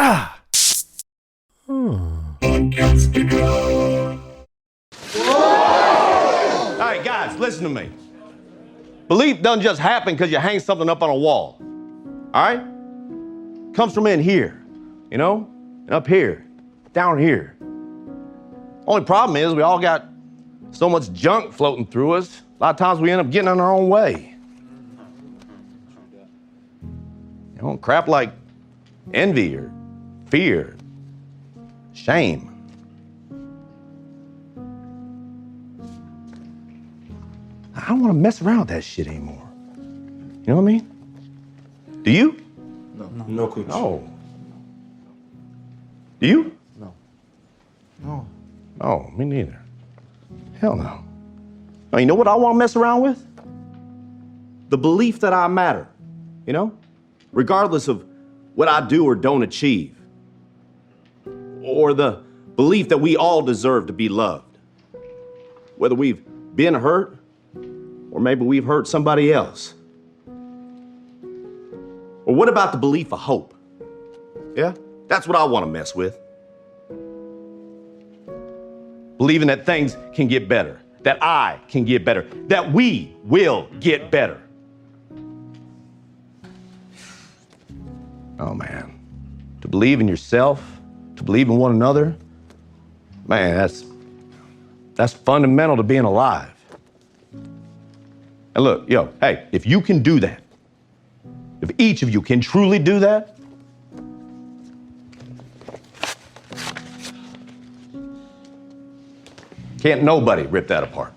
right, guys, listen to me. Belief doesn't just happen because you hang something up on a wall. All right? Comes from in here, you know? And up here, down here. Only problem is we all got so much junk floating through us. A lot of times we end up getting in our own way. You know, crap like envy or fear, shame. I don't want to mess around with that shit anymore. You know what I mean? Do you? No, coach. No. Do you? No. Oh, me neither. Hell no. Now, you know what I want to mess around with? The belief that I matter, you know? Regardless of what I do or don't achieve. Or the belief that we all deserve to be loved. Whether we've been hurt or maybe we've hurt somebody else. Or what about the belief of hope? Yeah, that's what I want to mess with. Believing that things can get better, that I can get better, that we will get better. Oh, man. To believe in yourself, to believe in one another, man, that's fundamental to being alive. And look, hey, if you can do that, if each of you can truly do that, can't nobody rip that apart.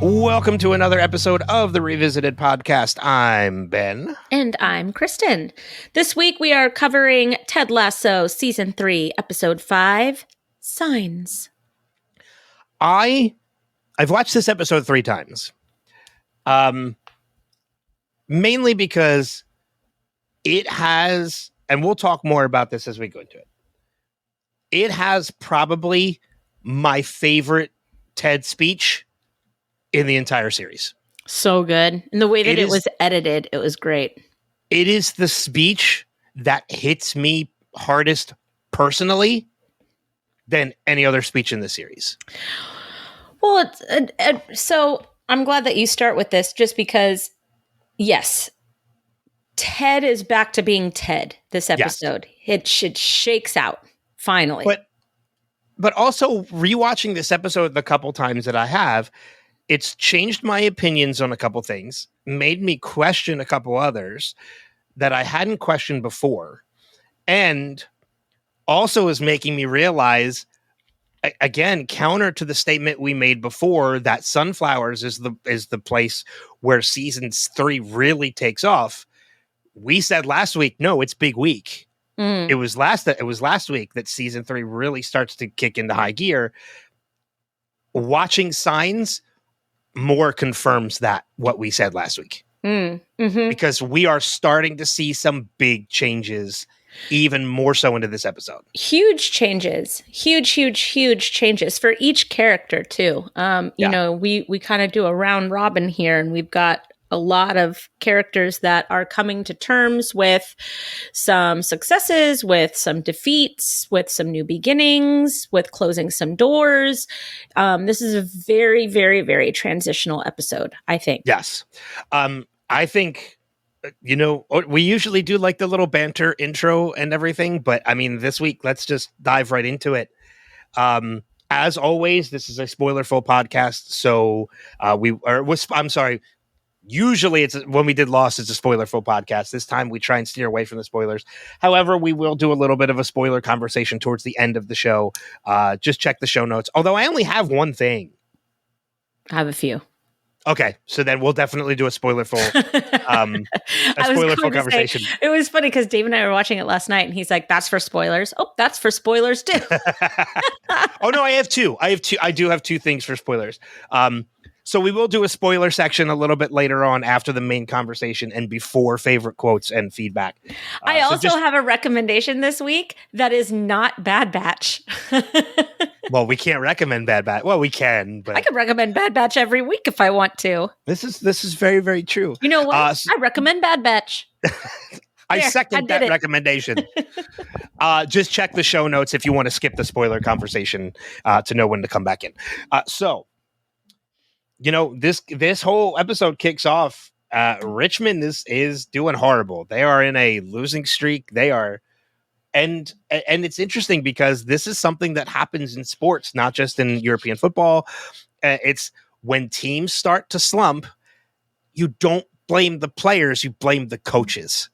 Welcome to another episode of the Revisited Podcast. I'm Ben. And I'm Kristin. This week we are covering Ted Lasso Season 3, Episode 5, Signs. I've watched this episode 3 times. Mainly because it has, and we'll talk more about this as we go into it, it has probably my favorite TED speech in the entire series. So good. And the way that it was edited, it was great. It is the speech that hits me hardest personally than any other speech in the series. Well, so I'm glad that you start with this just because, yes, Ted is back to being Ted this episode. Yes. It shakes out, finally. But also, rewatching this episode the couple times that I have, it's changed my opinions on a couple things, made me question a couple others that I hadn't questioned before, and also is making me realize, again, counter to the statement we made before that Sunflowers is the place where season 3 really takes off. We said last week, no, it's Big Week. It was last week that season 3 really starts to kick into high gear. Watching Signs more confirms that what we said last week. Because we are starting to see some big changes, even more so into this episode. Huge changes, huge changes for each character too. You know, we kind of do a round robin here, and we've got a lot of characters that are coming to terms with some successes, with some defeats, with some new beginnings, with closing some doors. This is a very, very, very transitional episode, I think. Yes. I think, you know, we usually do like the little banter intro and everything, but I mean, this week, let's just dive right into it. As always, this is a spoiler-full podcast, so usually it's when we did Lost, it's a spoiler-full podcast. This time we try and steer away from the spoilers. However, we will do a little bit of a spoiler conversation towards the end of the show. Just check the show notes. Although I only have one thing. I have a few. Okay, so then we'll definitely do a spoilerful conversation. It was funny because Dave and I were watching it last night, and he's like, "That's for spoilers." Oh, that's for spoilers too. Oh no, I have two. I do have two things for spoilers. So we will do a spoiler section a little bit later on after the main conversation and before favorite quotes and feedback. I also have a recommendation this week that is not Bad Batch. Well, we can't recommend Bad Batch. Well, we can, but I could recommend Bad Batch every week if I want to. This is very, very true. You know what? I recommend Bad Batch. I second that recommendation. Just check the show notes if you want to skip the spoiler conversation to know when to come back in. So, this whole episode kicks off. Richmond is doing horrible. They are in a losing streak. They are, and it's interesting because this is something that happens in sports, not just in European football. It's when teams start to slump, you don't blame the players, you blame the coaches.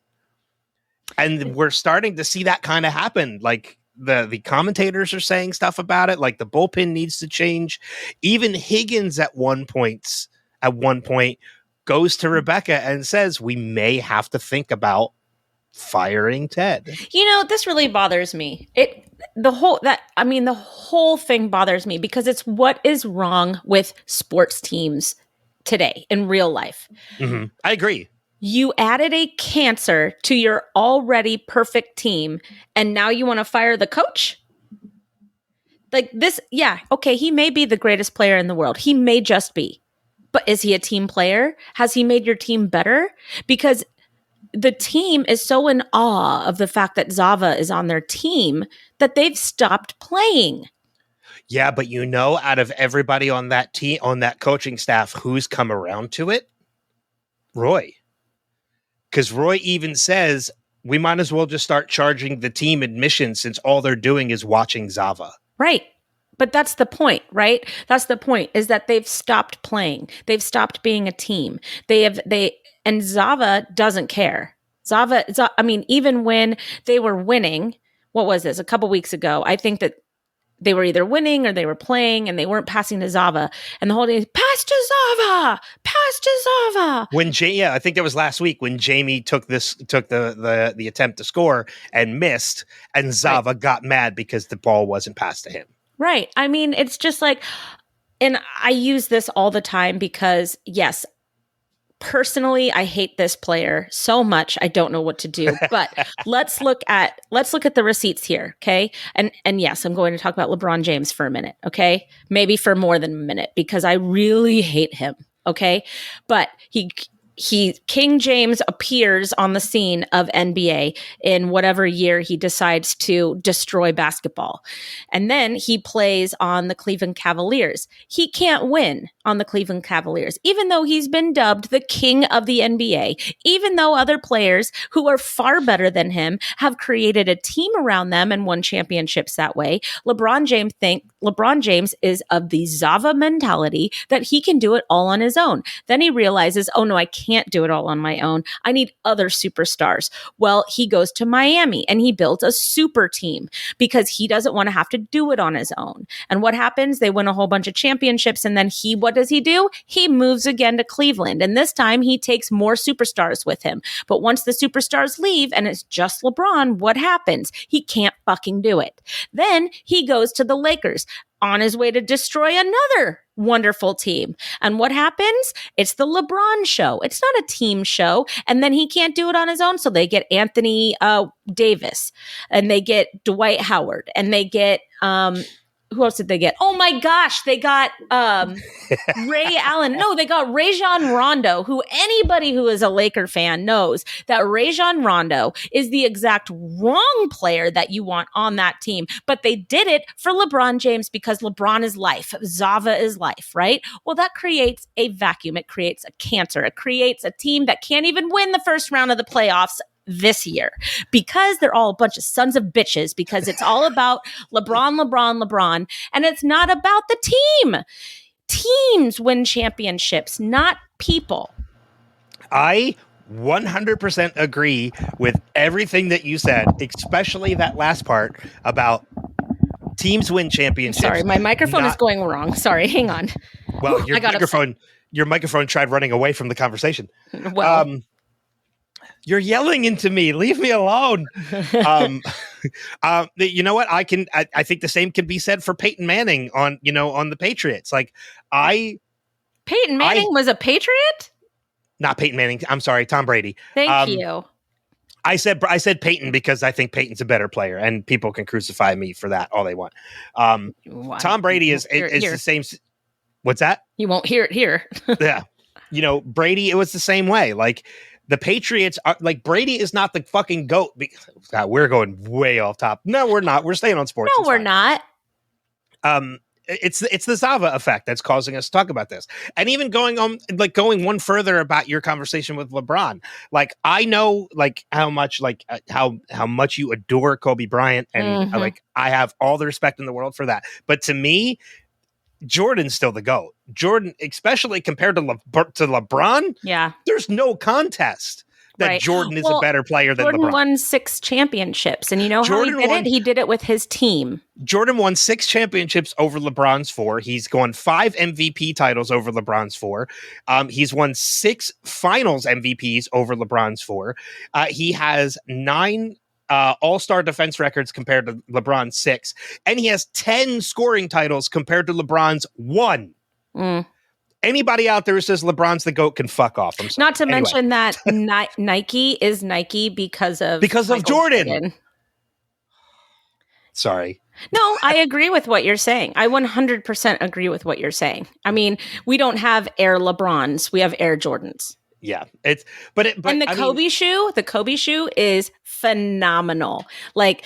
And we're starting to see that kind of happen. Like the commentators are saying stuff about it, like the bullpen needs to change. Even Higgins at one point goes to Rebecca and says, we may have to think about firing Ted. This really bothers me. The whole thing bothers me because it's what is wrong with sports teams today in real life. Mm-hmm. I agree. You added a cancer to your already perfect team, and now you want to fire the coach? Like this, yeah, okay, he may be the greatest player in the world. He may just be. But is he a team player? Has he made your team better? Because the team is so in awe of the fact that Zava is on their team that they've stopped playing. Yeah, but out of everybody on that team, on that coaching staff, who's come around to it? Roy. Because Roy even says, we might as well just start charging the team admission since all they're doing is watching Zava. Right. But that's the point, right? That's the point, is that they've stopped playing. They've stopped being a team. And Zava doesn't care. Even when they were winning, what was this? A couple weeks ago, I think that they were either winning or they were playing and they weren't passing to Zava. And the whole day, pass to Zava, pass to Zava. I think that was last week when Jamie took the attempt to score and missed, and Zava got mad because the ball wasn't passed to him. Right. I mean, it's just like, and I use this all the time because, yes, personally, I hate this player so much. I don't know what to do. But let's look at the receipts here, okay? And yes, I'm going to talk about LeBron James for a minute, okay? Maybe for more than a minute because I really hate him, okay? But he King James appears on the scene of NBA in whatever year he decides to destroy basketball. And then he plays on the Cleveland Cavaliers. He can't win on the Cleveland Cavaliers, even though he's been dubbed the king of the NBA, even though other players who are far better than him have created a team around them and won championships that way. LeBron James is of the Zava mentality that he can do it all on his own. Then he realizes, oh no, I can't do it all on my own. I need other superstars. Well, he goes to Miami and he builds a super team because he doesn't want to have to do it on his own. And what happens? They win a whole bunch of championships. And then what does he do? He moves again to Cleveland. And this time he takes more superstars with him. But once the superstars leave and it's just LeBron, what happens? He can't fucking do it. Then he goes to the Lakers on his way to destroy another wonderful team. And what happens? It's the LeBron show. It's not a team show. And then he can't do it on his own. So they get Anthony Davis and they get Dwight Howard and they get, who else did they get? Oh my gosh, they got Ray Allen. No, they got Rajon Rondo, who anybody who is a Laker fan knows that Rajon Rondo is the exact wrong player that you want on that team. But they did it for LeBron James because LeBron is life. Zava is life, right? Well, that creates a vacuum. It creates a cancer. It creates a team that can't even win the first round of the playoffs this year because they're all a bunch of sons of bitches because it's all about LeBron, and it's not about the team. Teams win championships, not people. I 100% agree with everything that you said, especially that last part about teams win championships. Sorry, my microphone is going wrong. Sorry, hang on. Well, your your microphone tried running away from the conversation. Well, you're yelling into me. Leave me alone. You know what? I think the same can be said for Peyton Manning on the Patriots. Like Peyton Manning was a Patriot? Not Peyton Manning. I'm sorry, Tom Brady. Thank you. I said Peyton because I think Peyton's a better player, and people can crucify me for that all they want. Tom Brady is the same. What's that? You won't hear it here. Yeah. Brady, it was the same way. Like the Patriots are like, Brady is not the fucking GOAT. God, we're going way off top. No, we're not. We're staying on sports. No, we're not. It's the Zava effect that's causing us to talk about this. And even going one further about your conversation with LeBron. Like, I know how much you adore Kobe Bryant, and I have all the respect in the world for that. But to me, Jordan's still the GOAT. Jordan, especially compared to LeBron, yeah, there's no contest that Jordan is a better player than Jordan LeBron. won 6 championships, and you know how he did it? He did it with his team. Jordan won 6 championships over LeBron's 4. He's won 5 MVP titles over LeBron's 4. He's won 6 finals MVPs over LeBron's 4. He has 9 all-star defense records compared to LeBron's 6. And he has 10 scoring titles compared to LeBron's 1. Anybody out there who says LeBron's the GOAT can fuck off. I'm sorry. Not to mention that Nike is Nike because of Jordan. Sorry. No, I agree with what you're saying. I 100% agree with what you're saying. I mean, we don't have Air LeBrons. We have Air Jordans. Yeah. And the Kobe shoe is phenomenal. Like,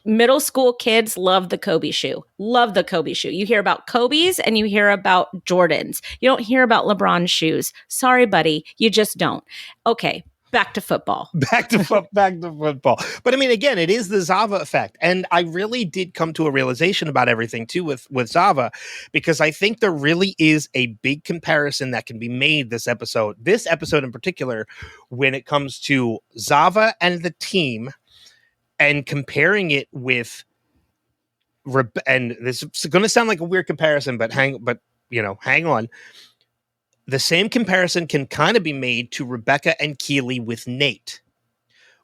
middle school kids love the Kobe shoe. Love the Kobe shoe. You hear about Kobe's and you hear about Jordans. You don't hear about LeBron's shoes. Sorry, buddy. You just don't. Okay. Back to football. Back to football. But I mean, again, it is the Zava effect. And I really did come to a realization about everything too with Zava, because I think there really is a big comparison that can be made this episode in particular, when it comes to Zava and the team, and comparing it with, and this is going to sound like a weird comparison, but hang on. The same comparison can kind of be made to Rebecca and Keeley with Nate,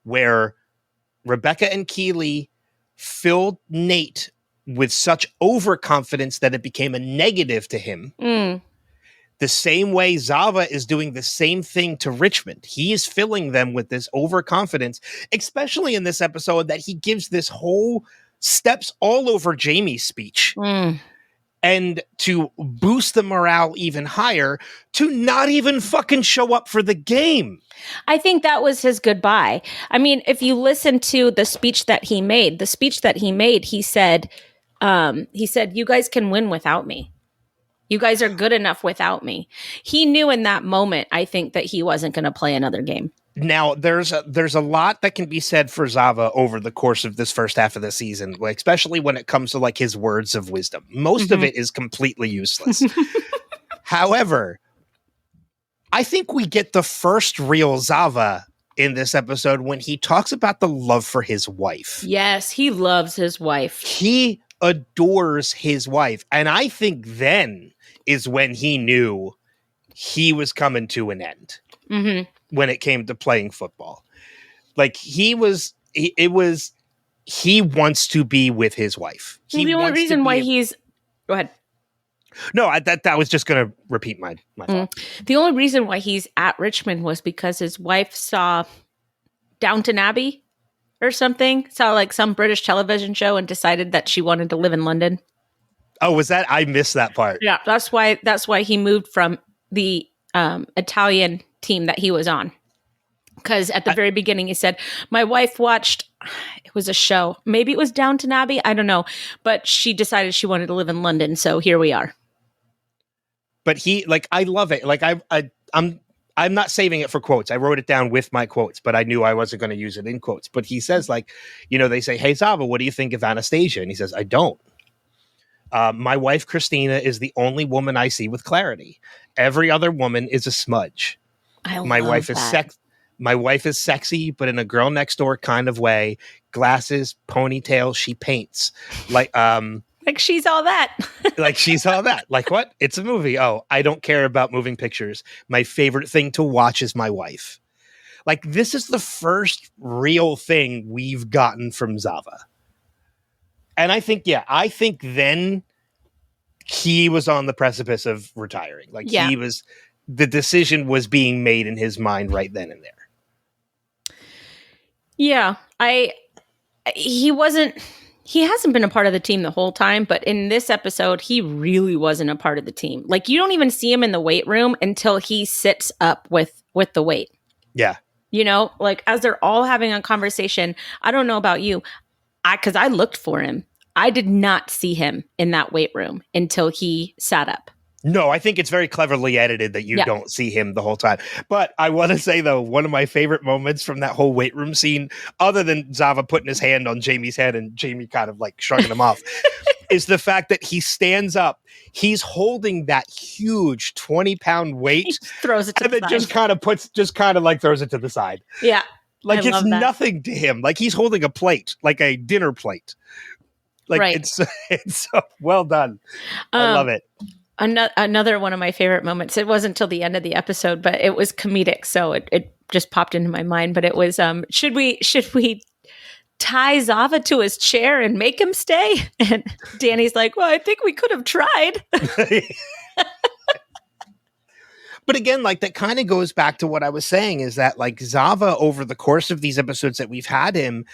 where Rebecca and Keeley filled Nate with such overconfidence that it became a negative to him. The same way Zava is doing the same thing to Richmond. He is filling them with this overconfidence, especially in this episode, that he gives this whole steps all over Jamie's speech. And to boost the morale even higher, to not even fucking show up for the game. I think that was his goodbye. I mean, if you listen to the speech that he made, he said, you guys can win without me. You guys are good enough without me. He knew in that moment, I think, that he wasn't going to play another game. Now, there's a lot that can be said for Zava over the course of this first half of the season, especially when it comes to like his words of wisdom. Most of it is completely useless. However, I think we get the first real Zava in this episode when he talks about the love for his wife. Yes, he loves his wife. He adores his wife. And I think then is when he knew he was coming to an end. When it came to playing football. Like, he wants to be with his wife. The only reason why he's... Go ahead. No, that was just going to repeat my thought. The only reason why he's at Richmond was because his wife saw Downton Abbey or something. Saw like some British television show and decided that she wanted to live in London. Oh, was that? I missed that part. Yeah, that's why he moved from the Italian team that he was on, because at the very beginning he said, my wife watched, it was a show, maybe it was Downton Abbey, I don't know, but she decided she wanted to live in London, so here we are. But he, like, I love it. Like, I'm not saving it for quotes. I wrote it down with my quotes, but I knew I wasn't going to use it in quotes. But he says, like, they say, hey Zava, what do you think of Anastasia? And he says, I don't. My wife Christina is the only woman I see with clarity. Every other woman is a smudge. My wife is sexy, but in a girl next door kind of way. Glasses, ponytail, she paints. Like Like she's all that. Like she's all that. Like what? It's a movie. Oh, I don't care about moving pictures. My favorite thing to watch is my wife. Like this is the first real thing we've gotten from Zava. And I think then he was on the precipice of retiring. Like the decision was being made in his mind right then and there. Yeah. He hasn't been a part of the team the whole time, but in this episode, he really wasn't a part of the team. Like you don't even see him in the weight room until he sits up with the weight. Yeah. You know, like as they're all having a conversation, I don't know about you, because I looked for him. I did not see him in that weight room until he sat up. No, I think it's very cleverly edited that you don't see him the whole time. But I want to say, though, one of my favorite moments from that whole weight room scene, other than Zava putting his hand on Jamie's head and Jamie kind of like shrugging him off, is the fact that he stands up. He's holding that huge 20-pound weight. He throws it to the side. And then just kind of like throws it to the side. Yeah. Like it's nothing to him. Like he's holding a plate, like a dinner plate. Like it's so well done. I love it. Another one of my favorite moments. It wasn't until the end of the episode, but it was comedic, so it just popped into my mind. But it was, should we tie Zava to his chair and make him stay? And Danny's like, well, I think we could have tried. But again, like that kind of goes back to what I was saying, is that like Zava, over the course of these episodes that we've had him,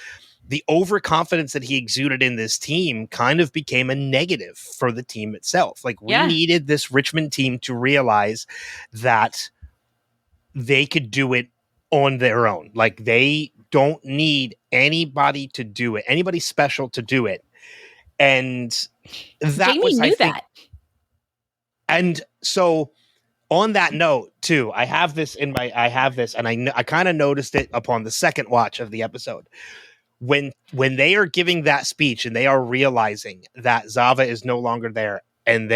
the overconfidence that he exuded in this team kind of became a negative for the team itself. Like we needed this Richmond team to realize that they could do it on their own. Like they don't need anybody to do it, anybody special to do it. And that Jamie knew that. And so on that note too, I have this and I kind of noticed it upon the second watch of the episode. When they are giving that speech and they are realizing that Zava is no longer there, and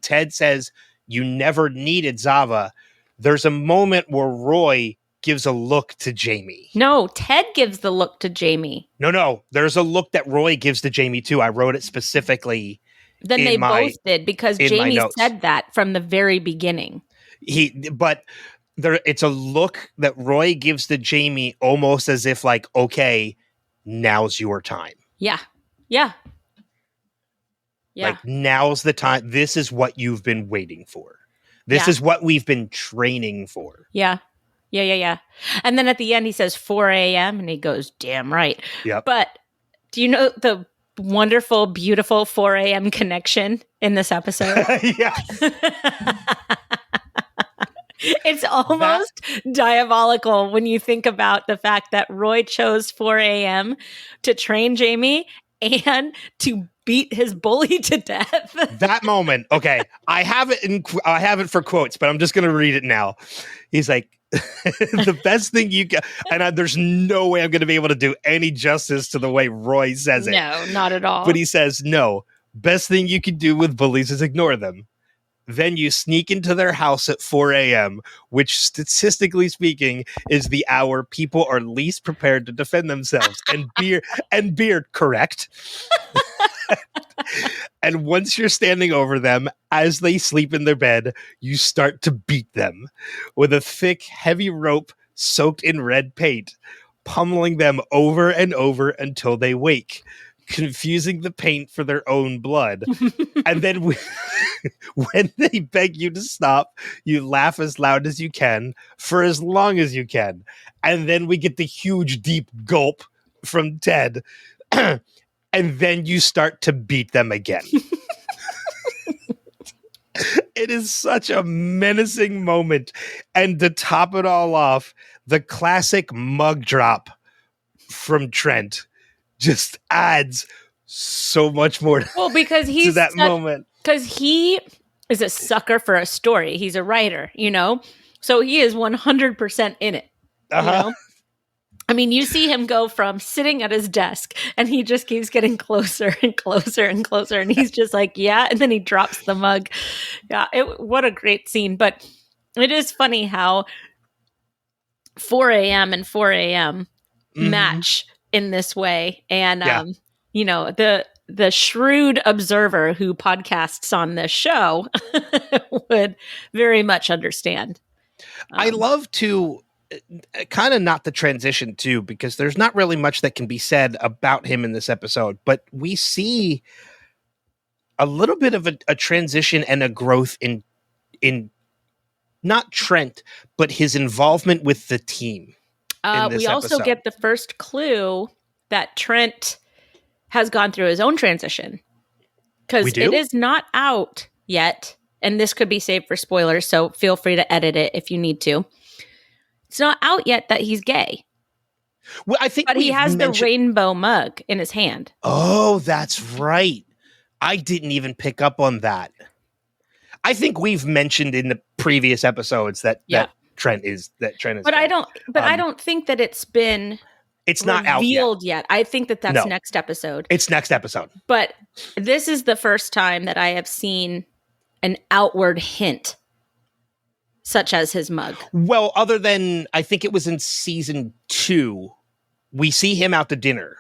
Ted says, you never needed Zava, there's a moment where Roy gives a look to Jamie. No, Ted gives the look to Jamie. No, there's a look that Roy gives to Jamie too. I wrote it specifically. Then they both did, because Jamie said that from the very beginning. It's a look that Roy gives to Jamie, almost as if like, okay, now's your time. Yeah. Like now's the time. This is what you've been waiting for. This is what we've been training for. Yeah. And then at the end he says 4 a.m. and he goes, damn right. Yep. But do you know the wonderful, beautiful 4 a.m. connection in this episode? Yes. It's almost diabolical when you think about the fact that Roy chose 4 a.m. to train Jamie and to beat his bully to death. That moment. Okay. I have it for quotes, but I'm just going to read it now. He's like, the best thing you can, and there's no way I'm going to be able to do any justice to the way Roy says it. No, not at all. But he says, no, best thing you can do with bullies is ignore them. Then you sneak into their house at 4 a.m., which statistically speaking is the hour people are least prepared to defend themselves. And beer, correct. And once you're standing over them as they sleep in their bed, you start to beat them with a thick, heavy rope soaked in red paint, pummeling them over and over until they wake, confusing the paint for their own blood. And then when they beg you to stop, you laugh as loud as you can for as long as you can. And then we get the huge, deep gulp from Ted. And then you start to beat them again. It is such a menacing moment. And to top it all off, the classic mug drop from Trent just adds so much more because he's to that moment. Because he is a sucker for a story. He's a writer, so he is 100% in it. Uh-huh. I mean, you see him go from sitting at his desk and he just keeps getting closer and closer and closer. And he's just like, yeah. And then he drops the mug. Yeah. What a great scene. But it is funny how 4 a.m. and 4 a.m. match in this way. And, the shrewd observer who podcasts on this show would very much understand. I love to kind of not the transition too, because there's not really much that can be said about him in this episode, but we see a little bit of a transition and a growth in not Trent, but his involvement with the team. We also get the first clue that Trent has gone through his own transition, because it is not out yet. And this could be saved for spoilers, so feel free to edit it if you need to. It's not out yet that he's gay. Well, I think, but he has the rainbow mug in his hand. Oh, that's right. I didn't even pick up on that. I think we've mentioned in the previous episodes that Trent is. But gay. I don't think that it's been. It's not out yet. I think that's next episode. It's next episode. But this is the first time that I have seen an outward hint, such as his mug. Well, other than, I think it was in season 2, we see him out to dinner.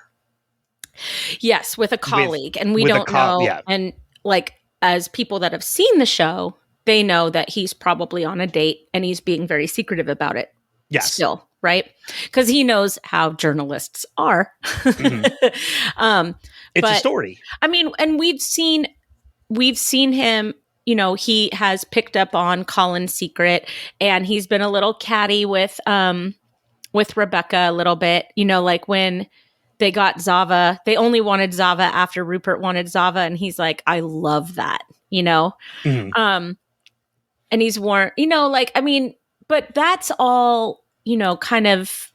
Yes, with a colleague. And we don't know. Yeah. And like, as people that have seen the show, they know that he's probably on a date and he's being very secretive about it. Yes. Still. Right? Because he knows how journalists are. Mm-hmm. It's a story. I mean, and we've seen him, he has picked up on Colin's secret, and he's been a little catty with Rebecca a little bit, like when they got Zava, they only wanted Zava after Rupert wanted Zava. And he's like, I love that, Mm-hmm. And he's worn, but that's all, kind of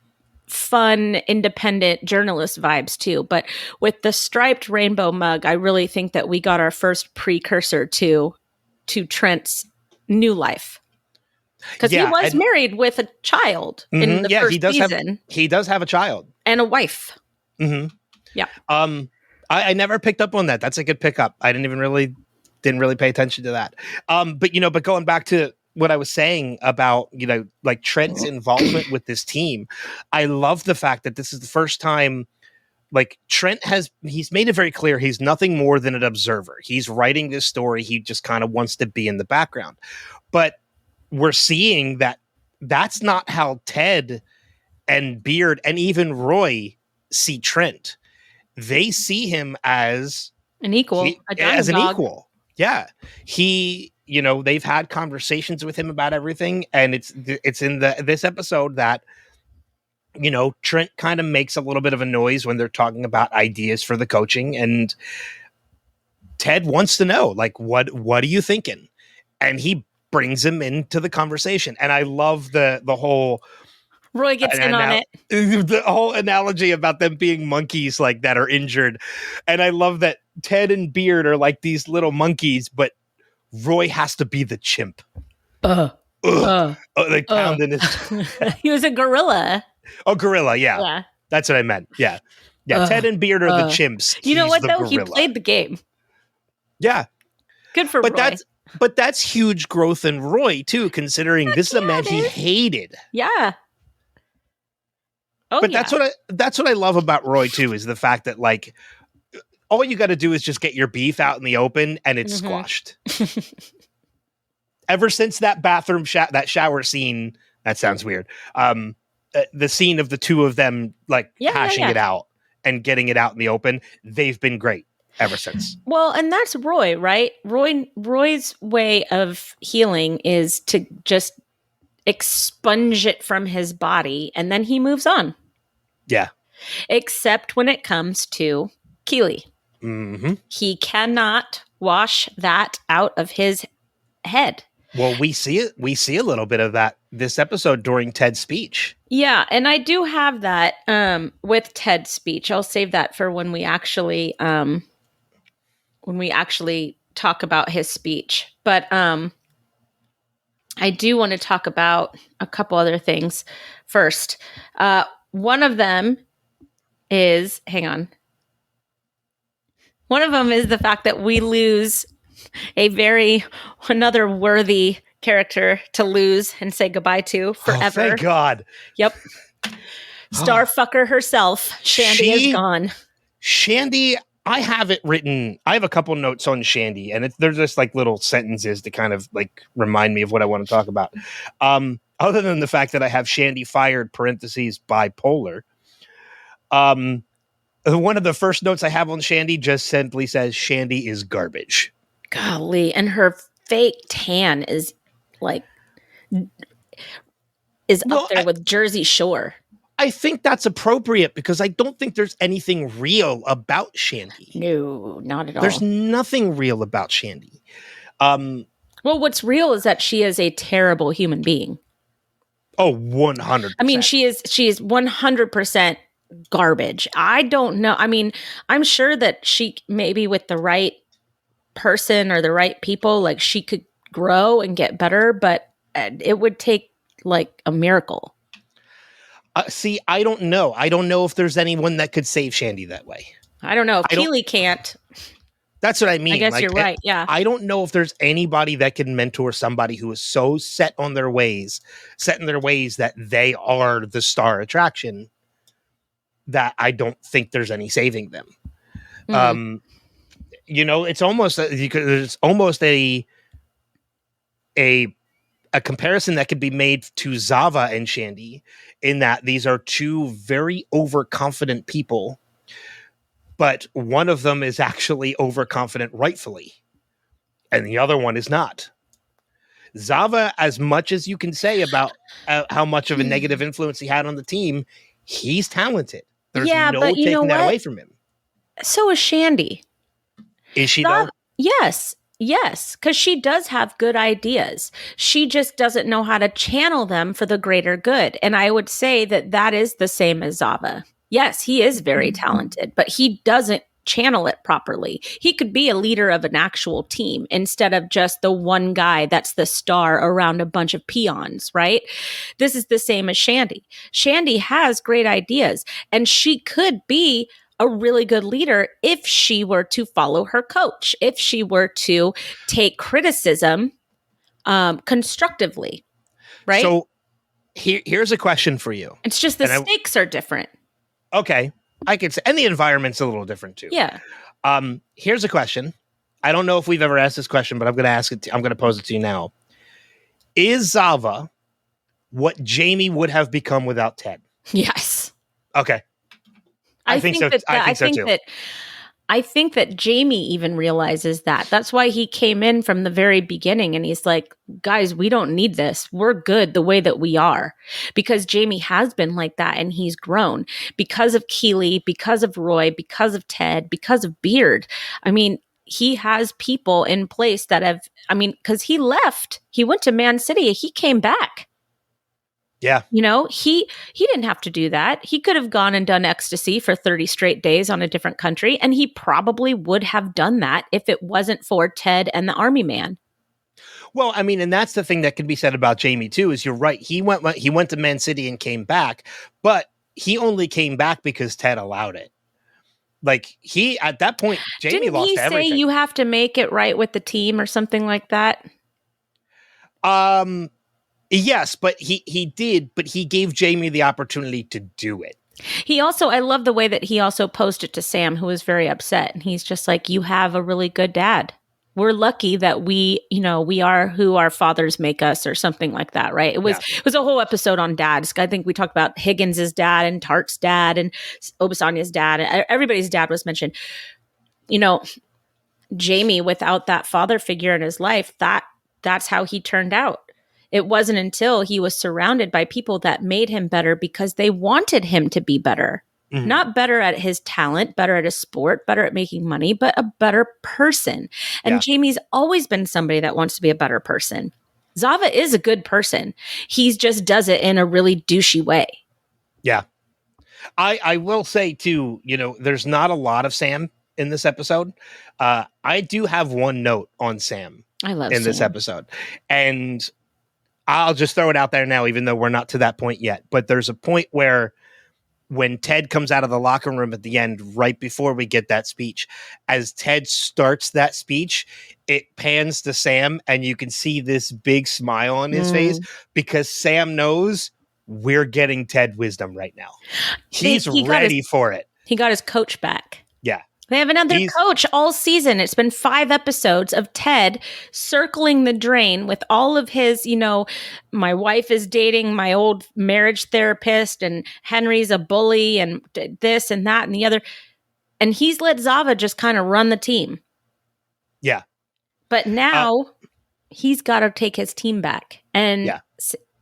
fun, independent journalist vibes too. But with the striped rainbow mug, I really think that we got our first precursor to Trent's new life. Because he was married with a child in the first season. He does have a child. And a wife. Mm-hmm. Yeah. I never picked up on that. That's a good pickup. I didn't really pay attention to that. But going back to what I was saying about, like Trent's involvement with this team, I love the fact that this is the first time, like he's made it very clear he's nothing more than an observer. He's writing this story. He just kind of wants to be in the background. But we're seeing that that's not how Ted and Beard and even Roy see Trent. They see him as an equal, equal. Yeah. They've had conversations with him about everything, and it's in this episode that Trent kind of makes a little bit of a noise when they're talking about ideas for the coaching, and Ted wants to know, like, what are you thinking? And he brings him into the conversation, and I love the whole Roy gets in on it. The whole analogy about them being monkeys like that are injured, and I love that Ted and Beard are like these little monkeys, but Roy has to be the chimp. Like pounding his. He was a gorilla. Oh, gorilla, yeah. That's what I meant. Yeah. Ted and Beard are the chimps. You know what, though? Gorilla. He played the game. Yeah. Good for Roy. But that's huge growth in Roy, too, considering this is a man he hated. Yeah. But that's what I love about Roy, too, is the fact that, like, all you got to do is just get your beef out in the open and it's squashed. Ever since that bathroom that shower scene, that sounds weird. The scene of the two of them like hashing it out and getting it out in the open, they've been great ever since. Well, and that's Roy, right? Roy's way of healing is to just expunge it from his body, and then he moves on. Yeah. Except when it comes to Keeley. Mm-hmm. He cannot wash that out of his head. Well, we see it. We see a little bit of that this episode during Ted's speech. Yeah, and I do have that with Ted's speech. I'll save that for when we actually talk about his speech. But I do want to talk about a couple other things first. One of them is, One of them is the fact that we lose another worthy character to lose and say goodbye to forever. Oh, thank God. Yep. Starfucker herself, Shandy, is gone. Shandy, I have it written. I have a couple notes on Shandy, and they're just like little sentences to kind of like remind me of what I want to talk about. Other than the fact that I have Shandy fired (parentheses bipolar). One of the first notes I have on Shandy just simply says Shandy is garbage. Golly, and her fake tan is like up there with Jersey Shore. I think that's appropriate because I don't think there's anything real about Shandy. No, not at all. There's nothing real about Shandy. Well, what's real is that she is a terrible human being. Oh, 100%. I mean, she is 100% garbage. I don't know. I mean, I'm sure that she maybe with the right person or the right people, like she could grow and get better, but it would take like a miracle. See, I don't know. I don't know if there's anyone that could save Shandy that way. I don't know. If Keely can't. That's what I mean. I guess you're right. Yeah. I don't know if there's anybody that can mentor somebody who is so set in their ways that they are the star attraction, that I don't think there's any saving them. Mm-hmm. It's almost a comparison that could be made to Zava and Shandy, in that these are two very overconfident people, but one of them is actually overconfident rightfully, and the other one is not. Zava, as much as you can say about how much of a negative influence he had on the team, he's talented. There's no taking that away from him. So is Shandy. Is she though? Yes, because she does have good ideas. She just doesn't know how to channel them for the greater good. And I would say that is the same as Zava. Yes, he is very talented, but he doesn't channel it properly. He could be a leader of an actual team instead of just the one guy that's the star around a bunch of peons, right? This is the same as Shandy. Shandy has great ideas, and she could be a really good leader if she were to follow her coach, if she were to take criticism constructively, right? So here's a question for you. It's just the stakes are different. Okay, I could say, and the environment's a little different too. Yeah. Here's a question. I don't know if we've ever asked this question, but I'm going to ask it. I'm going to pose it to you now. Is Zava what Jamie would have become without Ted? Yes. Okay. I think so. I think that Jamie even realizes that. That's why he came in from the very beginning and he's like, guys, we don't need this. We're good the way that we are. Because Jamie has been like that and he's grown because of Keely, because of Roy, because of Ted, because of Beard. I mean, he has people in place that have, because he left. He went to Man City. He came back. Yeah. He didn't have to do that. He could have gone and done ecstasy for 30 straight days on a different country, and he probably would have done that if it wasn't for Ted and the army man. Well, and that's the thing that can be said about Jamie too, is you're right. He went to Man City and came back, but he only came back because Ted allowed it. Like at that point, Jamie lost everything. Didn't he say you have to make it right with the team or something like that? Yes, but he did, but he gave Jamie the opportunity to do it. I love the way that he also posed it to Sam, who was very upset. And he's just like, you have a really good dad. We're lucky that we are who our fathers make us, or something like that, right? It was a whole episode on dads. I think we talked about Higgins' dad and Tart's dad and Obasanya's dad. And everybody's dad was mentioned. Jamie, without that father figure in his life, that's how he turned out. It wasn't until he was surrounded by people that made him better because they wanted him to be better. Mm-hmm. Not better at his talent, better at his sport, better at making money, but a better person. And Jamie's always been somebody that wants to be a better person. Zava is a good person. He just does it in a really douchey way. Yeah. I will say too, there's not a lot of Sam in this episode. I do have one note on Sam. I love in Sam. This episode. And I'll just throw it out there now, even though we're not to that point yet. But there's a point where when Ted comes out of the locker room at the end, right before we get that speech, as Ted starts that speech, it pans to Sam and you can see this big smile on his face because Sam knows we're getting Ted wisdom right now. He's ready for it. He got his coach back. Yeah. They have another coach all season. It's been 5 episodes of Ted circling the drain with all of his, my wife is dating my old marriage therapist and Henry's a bully and this and that and the other. And he's let Zava just kind of run the team. Yeah. But now he's got to take his team back. And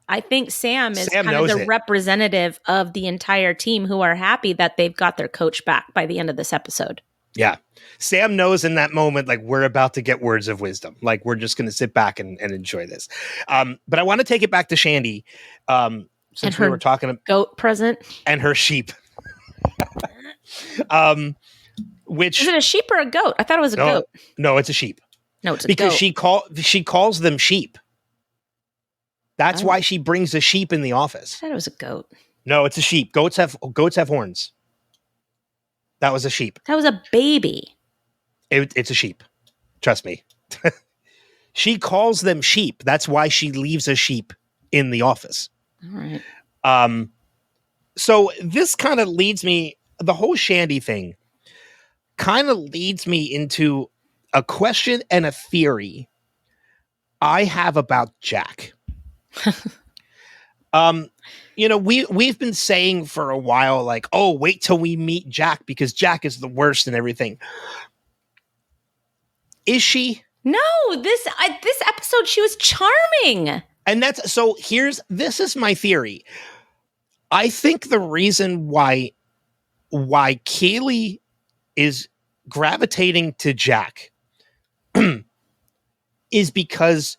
I think Sam is kind of the representative of the entire team who are happy that they've got their coach back by the end of this episode. Yeah. Sam knows in that moment, like, we're about to get words of wisdom. Like, we're just going to sit back and enjoy this. But I want to take it back to Shandy. Since we were talking about goat present and her sheep. Which is it, a sheep or a goat? I thought it was a goat. No, it's a sheep. No, it's a because goat. she calls them sheep. That's why she brings a sheep in the office. I thought it was a goat. No, it's a sheep. Goats have horns. That was a sheep. That was a baby. It's a sheep. Trust me. She calls them sheep. That's why she leaves a sheep in the office. All right. So this kind of leads me, the whole Shandy thing kind of leads me into a question and a theory I have about Jack. We've been saying for a while, like, oh, wait till we meet Jack because Jack is the worst and everything. Is she? No, this episode she was charming. And this is my theory. I think the reason why Keely is gravitating to Jack is because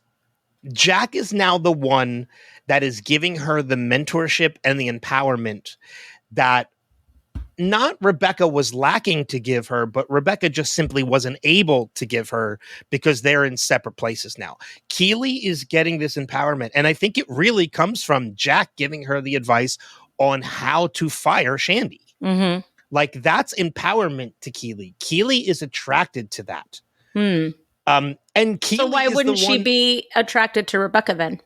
Jack is now the one that is giving her the mentorship and the empowerment that not Rebecca was lacking to give her, but Rebecca just simply wasn't able to give her because they're in separate places now. Keely is getting this empowerment, and I think it really comes from Jack giving her the advice on how to fire Shandy. Mm-hmm. Like, that's empowerment to Keely. Keely is attracted to that. And Keely, so why wouldn't she be attracted to Rebecca then?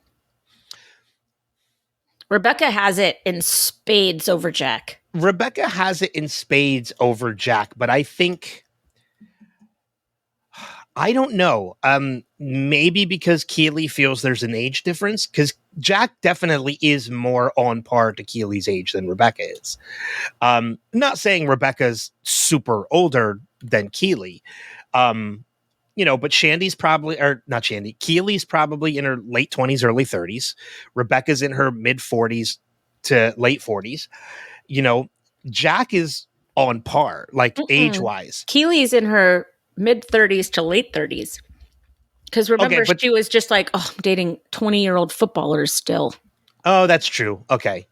Rebecca has it in spades over Jack. Rebecca has it in spades over Jack, but I think, I don't know. Maybe because Keely feels there's an age difference, because Jack definitely is more on par to Keely's age than Rebecca is. Not saying Rebecca's super older than Keely, but Shandy's probably, or not Shandy, Keely's probably in her late 20s, early 30s. Rebecca's in her mid 40s to late 40s. Jack is on par, like age-wise. Keely's in her mid 30s to late 30s. Because remember, she was just like, oh, I'm dating 20-year-old footballers still. Oh, that's true. Okay.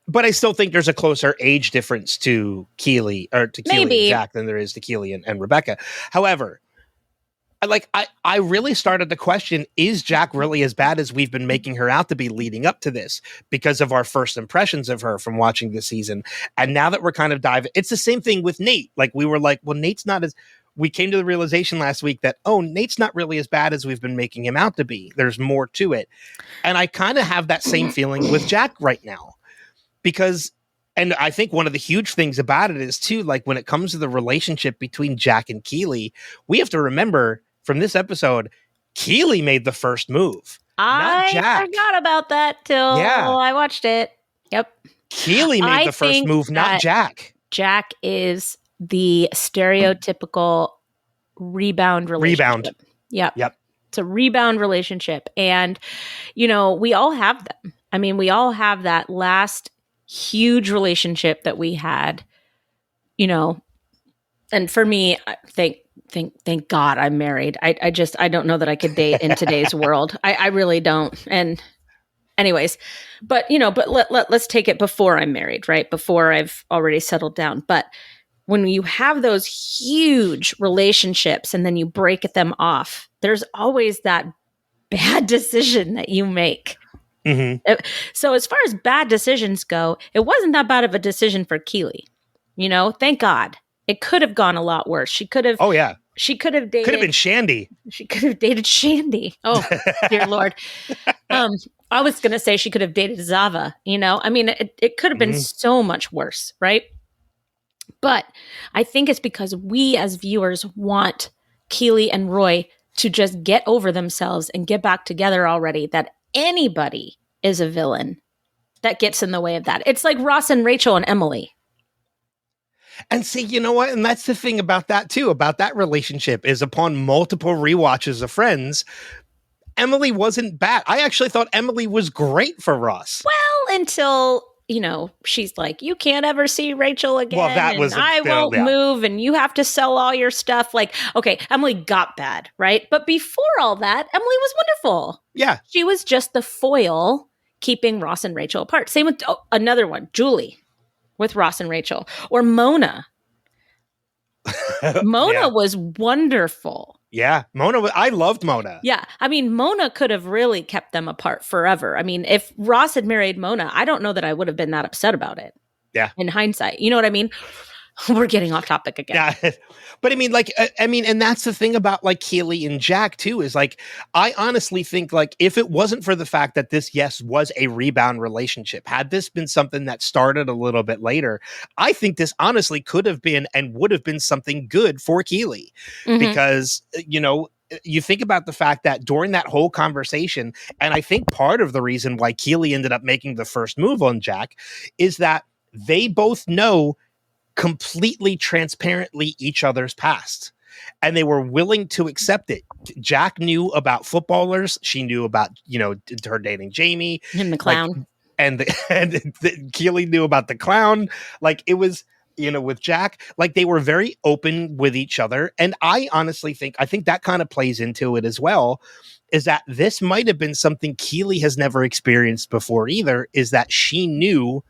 But I still think there's a closer age difference to Keely and Jack than there is to Keely and Rebecca. However, I really started to question, is Jack really as bad as we've been making her out to be leading up to this because of our first impressions of her from watching this season? And now that we're kind of diving, it's the same thing with Nate. Like, we were like, well, Nate's not as, we came to the realization last week that, oh, Nate's not really as bad as we've been making him out to be. There's more to it. And I kind of have that same feeling with Jack right now. Because, and I think one of the huge things about it is too, like, when it comes to the relationship between Jack and Keely, we have to remember from this episode, Keely made the first move. Not Jack. I forgot about that till I watched it. Yep. Keely made the first move, not Jack. Jack is the stereotypical rebound relationship. Yep. It's a rebound relationship. And, we all have them. I mean, we all have that last huge relationship that we had, and for me, thank God I'm married. I don't know that I could date in today's world. I really don't. And anyways, but let's take it before I'm married, right? Before I've already settled down. But when you have those huge relationships and then you break them off, there's always that bad decision that you make. Mm-hmm. So as far as bad decisions go, it wasn't that bad of a decision for Keely. Thank God. It could have gone a lot worse. She could have. Oh yeah. She could have dated. Could have been Shandy. She could have dated Shandy. Oh dear Lord. I was going to say she could have dated Zava. I mean, it could have been so much worse, right? But I think it's because we as viewers want Keely and Roy to just get over themselves and get back together already, that anybody is a villain that gets in the way of that. It's like Ross and Rachel and Emily. And see, you know what? And that's the thing about that too, about that relationship, is upon multiple rewatches of Friends, Emily wasn't bad. I actually thought Emily was great for Ross. Well, until, she's like, you can't ever see Rachel again. Well, that was I won't move and you have to sell all your stuff. Like, okay, Emily got bad, right? But before all that, Emily was wonderful. Yeah. She was just the foil keeping Ross and Rachel apart. Same with another one, Julie, with Ross and Rachel. Or Mona. Mona was wonderful. Yeah, I loved Mona. Yeah, I mean, Mona could have really kept them apart forever. I mean, if Ross had married Mona, I don't know that I would have been that upset about it. Yeah. In hindsight. You know what I mean? We're getting off topic again. Yeah. But and that's the thing about like Keely and Jack too, is like, I honestly think like if it wasn't for the fact that this, yes, was a rebound relationship, had this been something that started a little bit later, I think this honestly could have been and would have been something good for Keely because, you think about the fact that during that whole conversation, and I think part of the reason why Keely ended up making the first move on Jack is that they both know completely transparently each other's past, and they were willing to accept it. Jack knew about footballers. She knew about, her dating Jamie and the clown, and Keely knew about the clown. Like it was, with Jack, like they were very open with each other. And I honestly think that kind of plays into it as well, is that this might have been something Keely has never experienced before either, is that she knew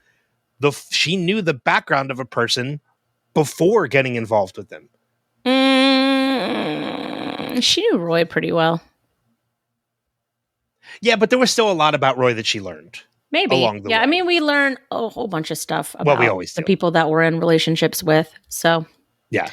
the background of a person before getting involved with them. She knew Roy pretty well. Yeah, but there was still a lot about Roy that she learned. Maybe. Along the way. I mean, we learn a whole bunch of stuff about we always do. The people that we're in relationships with. So, yeah.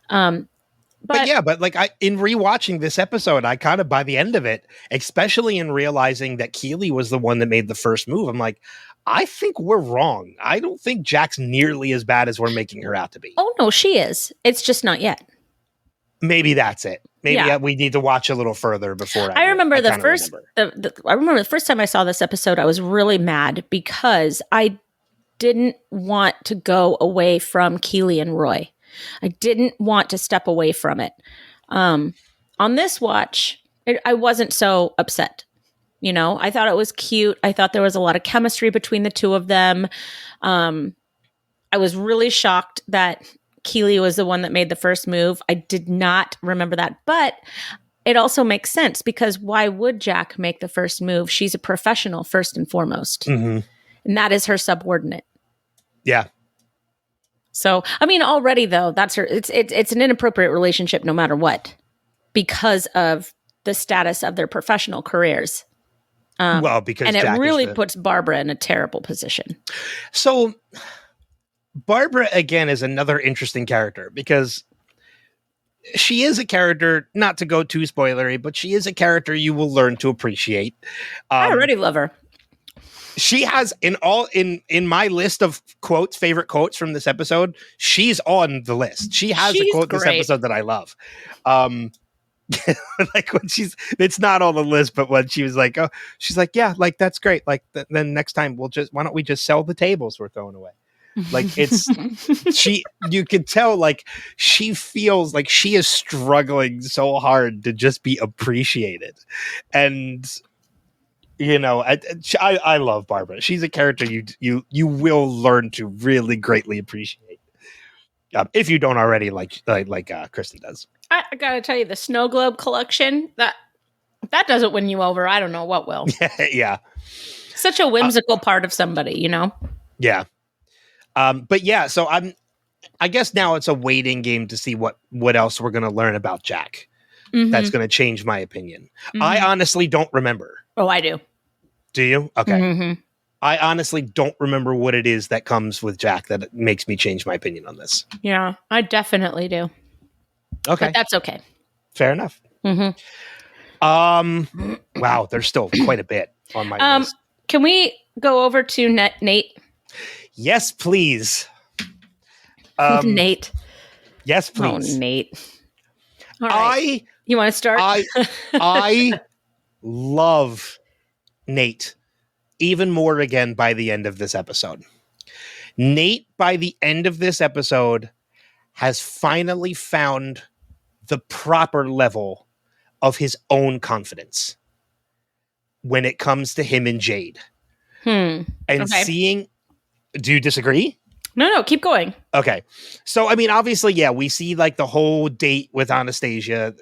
But like in rewatching this episode, I kind of, by the end of it, especially in realizing that Keely was the one that made the first move, I'm like, I think we're wrong. I don't think Jack's nearly as bad as we're making her out to be. Oh, no, she is. It's just not yet. Maybe that's it. Maybe we need to watch a little further before. I remember the first time I saw this episode, I was really mad because I didn't want to go away from Keely and Roy. I didn't want to step away from it. On this watch, I wasn't so upset. I thought it was cute. I thought there was a lot of chemistry between the two of them. I was really shocked that Keely was the one that made the first move. I did not remember that, but it also makes sense because why would Jack make the first move? She's a professional first and foremost, and that is her subordinate. Yeah. So, I mean, already though, that's her. It's an inappropriate relationship, no matter what, because of the status of their professional careers. Because and Jack it really puts Barbara in a terrible position. So, Barbara again is another interesting character because she is a character. Not to go too spoilery, but she is a character you will learn to appreciate. I already love her. She has in my list of favorite quotes from this episode, she's on the list. She has a quote this episode that I love. Like when it's not on the list, but when she was like, oh, she's like, yeah, like that's great. Like then next time why don't we just sell the tables we're throwing away? Like it's you could tell like she feels like she is struggling so hard to just be appreciated. And I love Barbara. She's a character you will learn to really greatly appreciate if you don't already like Kristin does. I gotta tell you, the Snow Globe collection that doesn't win you over. I don't know what will. Yeah, such a whimsical part of somebody, Yeah, but yeah. So I guess now it's a waiting game to see what else we're gonna learn about Jack. That's gonna change my opinion. I honestly don't remember. Oh, I do. Do you? Okay. I honestly don't remember what it is that comes with Jack that makes me change my opinion on this. Yeah, I definitely do. Okay. But that's okay. Fair enough. Wow, there's still quite a bit on my list. Can we go over to Nate? Yes, please. Nate. Yes, Oh, please. Nate. All right. You want to start? I love Nate even more again by the end of this episode. Nate, by the end of this episode, has finally found the proper level of his own confidence when it comes to him and Jade. And seeing... Do you disagree? No, keep going. Okay. So, I mean, obviously, yeah, we see like the whole date with Anastasia,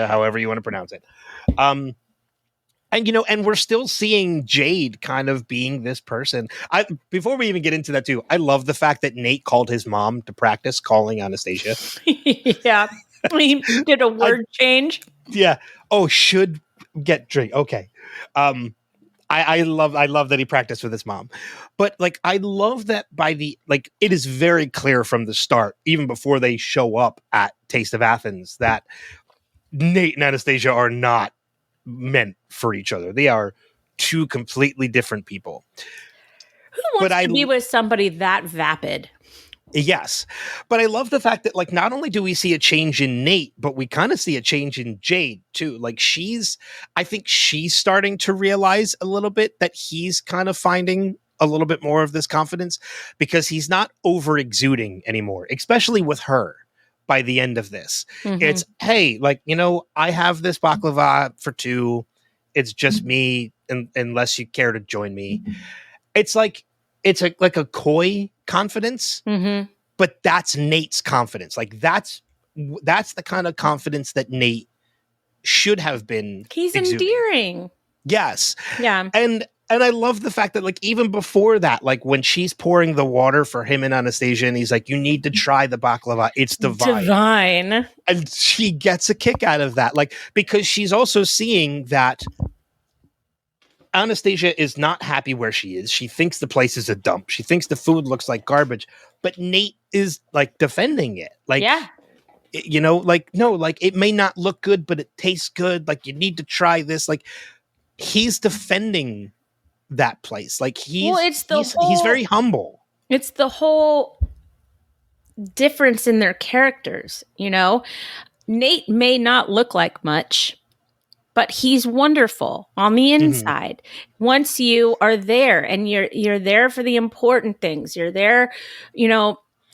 however you want to pronounce it. And, and we're still seeing Jade kind of being this person. Before we even get into that too, I love the fact that Nate called his mom to practice calling Anastasia. Yeah. He did a word change. Yeah. Oh, should get drink. Okay. I love that he practiced with his mom, but like, I love that it is very clear from the start, even before they show up at Taste of Athens, that Nate and Anastasia are not meant for each other. They are two completely different people. Who wants to be with somebody that vapid? Yes. But I love the fact that, like, not only do we see a change in Nate, but we kind of see a change in Jade too. Like, I think she's starting to realize a little bit that he's kind of finding a little bit more of this confidence, because he's not over exuding anymore, especially with her by the end of this. It's, hey, like, I have this baklava for two. It's just me, unless you care to join me. It's like, like a coy confidence, but that's Nate's confidence. Like, that's the kind of confidence that Nate should have been. He's exuding. Endearing. Yes. Yeah. And I love the fact that, like, even before that, like, when she's pouring the water for him and Anastasia, and he's like, you need to try the baklava. It's divine. And she gets a kick out of that. Like, because she's also seeing that Anastasia is not happy where she is. She thinks the place is a dump. She thinks the food looks like garbage, but Nate is like defending it. Like, yeah. Like, no, like, it may not look good, but it tastes good. Like, you need to try this. Like, he's defending that place. Like, he's very humble. It's the whole difference in their characters. Nate may not look like much, but he's wonderful on the inside. Once you are there, and you're there for the important things, you're there,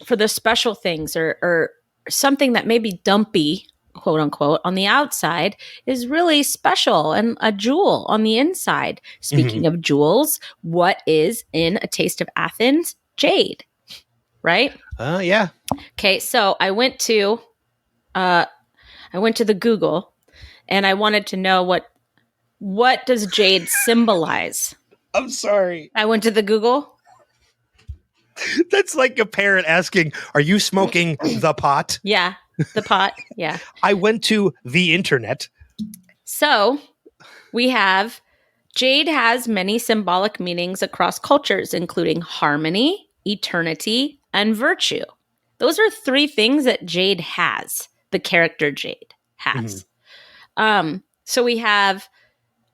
for the special things, or something that may be dumpy, quote unquote, on the outside is really special and a jewel on the inside. Speaking of jewels, what is in A Taste of Athens? Jade, right? Yeah. Okay, so I went to the Google, and I wanted to know what does Jade symbolize? I'm sorry. I went to the Google. That's like a parent asking, are you smoking the pot? Yeah, the pot. Yeah. I went to the internet. So we have Jade has many symbolic meanings across cultures, including harmony, eternity, and virtue. Those are three things that Jade has, the character Jade has. So we have,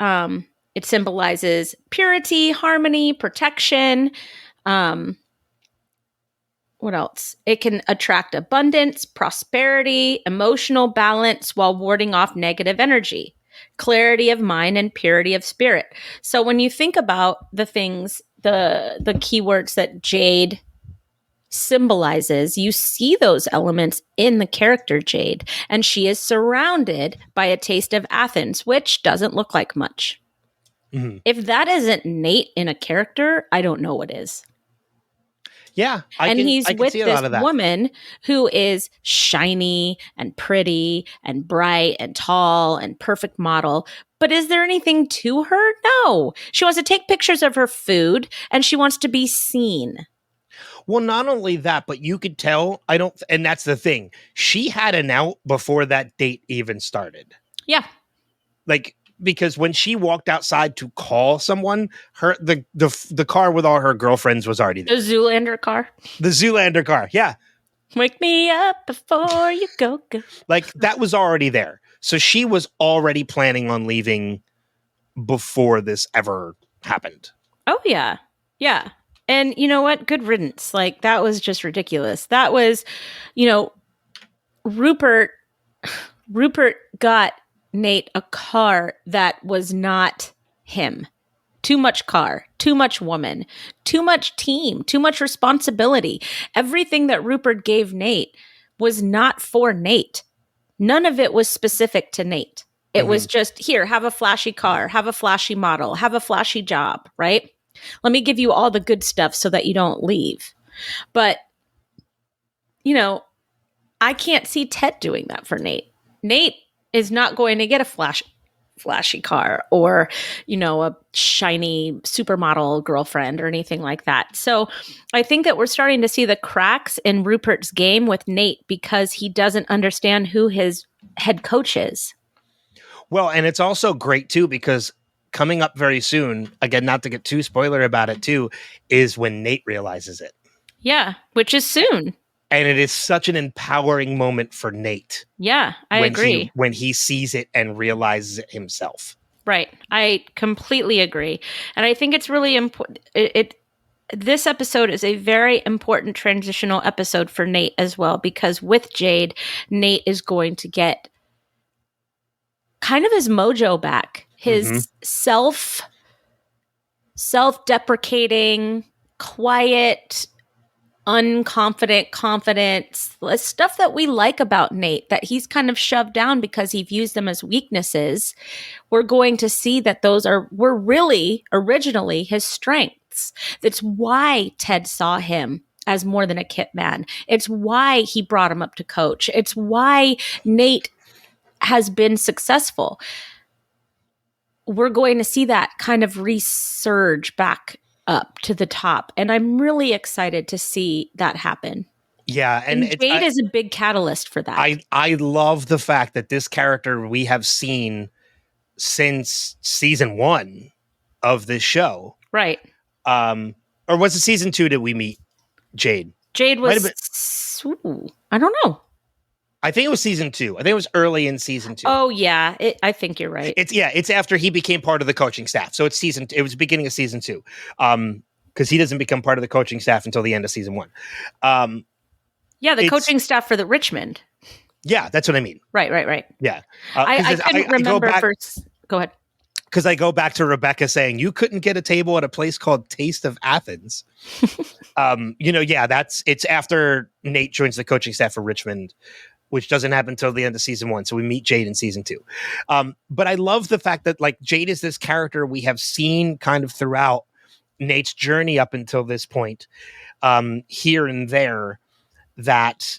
it symbolizes purity, harmony, protection. What else? It can attract abundance, prosperity, emotional balance while warding off negative energy, clarity of mind, and purity of spirit. So when you think about the things, the keywords that Jade symbolizes, you see those elements in the character Jade, and she is surrounded by a taste of Athens, which doesn't look like much. If that isn't Nate in a character, I don't know what is. Yeah. He's with this woman who is shiny and pretty and bright and tall and perfect model. But is there anything to her? No. She wants to take pictures of her food, and she wants to be seen. Well, not only that, but you could tell, and that's the thing. She had an out before that date even started. Yeah. Like, because when she walked outside to call someone, the car with all her girlfriends was already there. The Zoolander car. The Zoolander car, yeah. Wake me up before you go. Like, that was already there. So she was already planning on leaving before this ever happened. Oh, yeah. Yeah. And you know what? Good riddance. Like, that was just ridiculous. That was, Rupert got Nate a car that was not him. Too much car, too much woman, too much team, too much responsibility. Everything that Rupert gave Nate was not for Nate. None of it was specific to Nate. It was just, here, have a flashy car, have a flashy model, have a flashy job, right? Let me give you all the good stuff so that you don't leave. But, I can't see Ted doing that for Nate. Nate is not going to get a flashy car or, a shiny supermodel girlfriend or anything like that. So I think that we're starting to see the cracks in Rupert's game with Nate because he doesn't understand who his head coach is. Well, and it's also great too, because coming up very soon, again, not to get too spoiler about it too, is when Nate realizes it. Yeah, which is soon. And it is such an empowering moment for Nate. Yeah, I agree. When he sees it and realizes it himself. Right. I completely agree. And I think it's really important. This episode is a very important transitional episode for Nate as well, because with Jade, Nate is going to get kind of his mojo back, his self-deprecating, quiet, unconfident confidence, stuff that we like about Nate that he's kind of shoved down because he views them as weaknesses. We're going to see that were really originally his strengths. That's why Ted saw him as more than a kit man. It's why he brought him up to coach. It's why Nate has been successful. We're going to see that kind of resurge back up to the top. And I'm really excited to see that happen. Yeah. And Jade is a big catalyst for that. I love the fact that this character we have seen since season 1 of this show. Right. Or was it season 2 that we meet Jade? Jade was, I don't know. I think it was season 2. I think it was early in season 2. Oh yeah, I think you're right. It's after he became part of the coaching staff. So it was the beginning of season 2. Because he doesn't become part of the coaching staff until the end of season 1. The coaching staff for the Richmond. Yeah, that's what I mean. Right. Yeah. I couldn't remember first. Go ahead. Because I go back to Rebecca saying, you couldn't get a table at a place called Taste of Athens. It's after Nate joins the coaching staff for Richmond, which doesn't happen until the end of season 1. So we meet Jade in season 2. But I love the fact that like Jade is this character we have seen kind of throughout Nate's journey up until this point, here and there, that,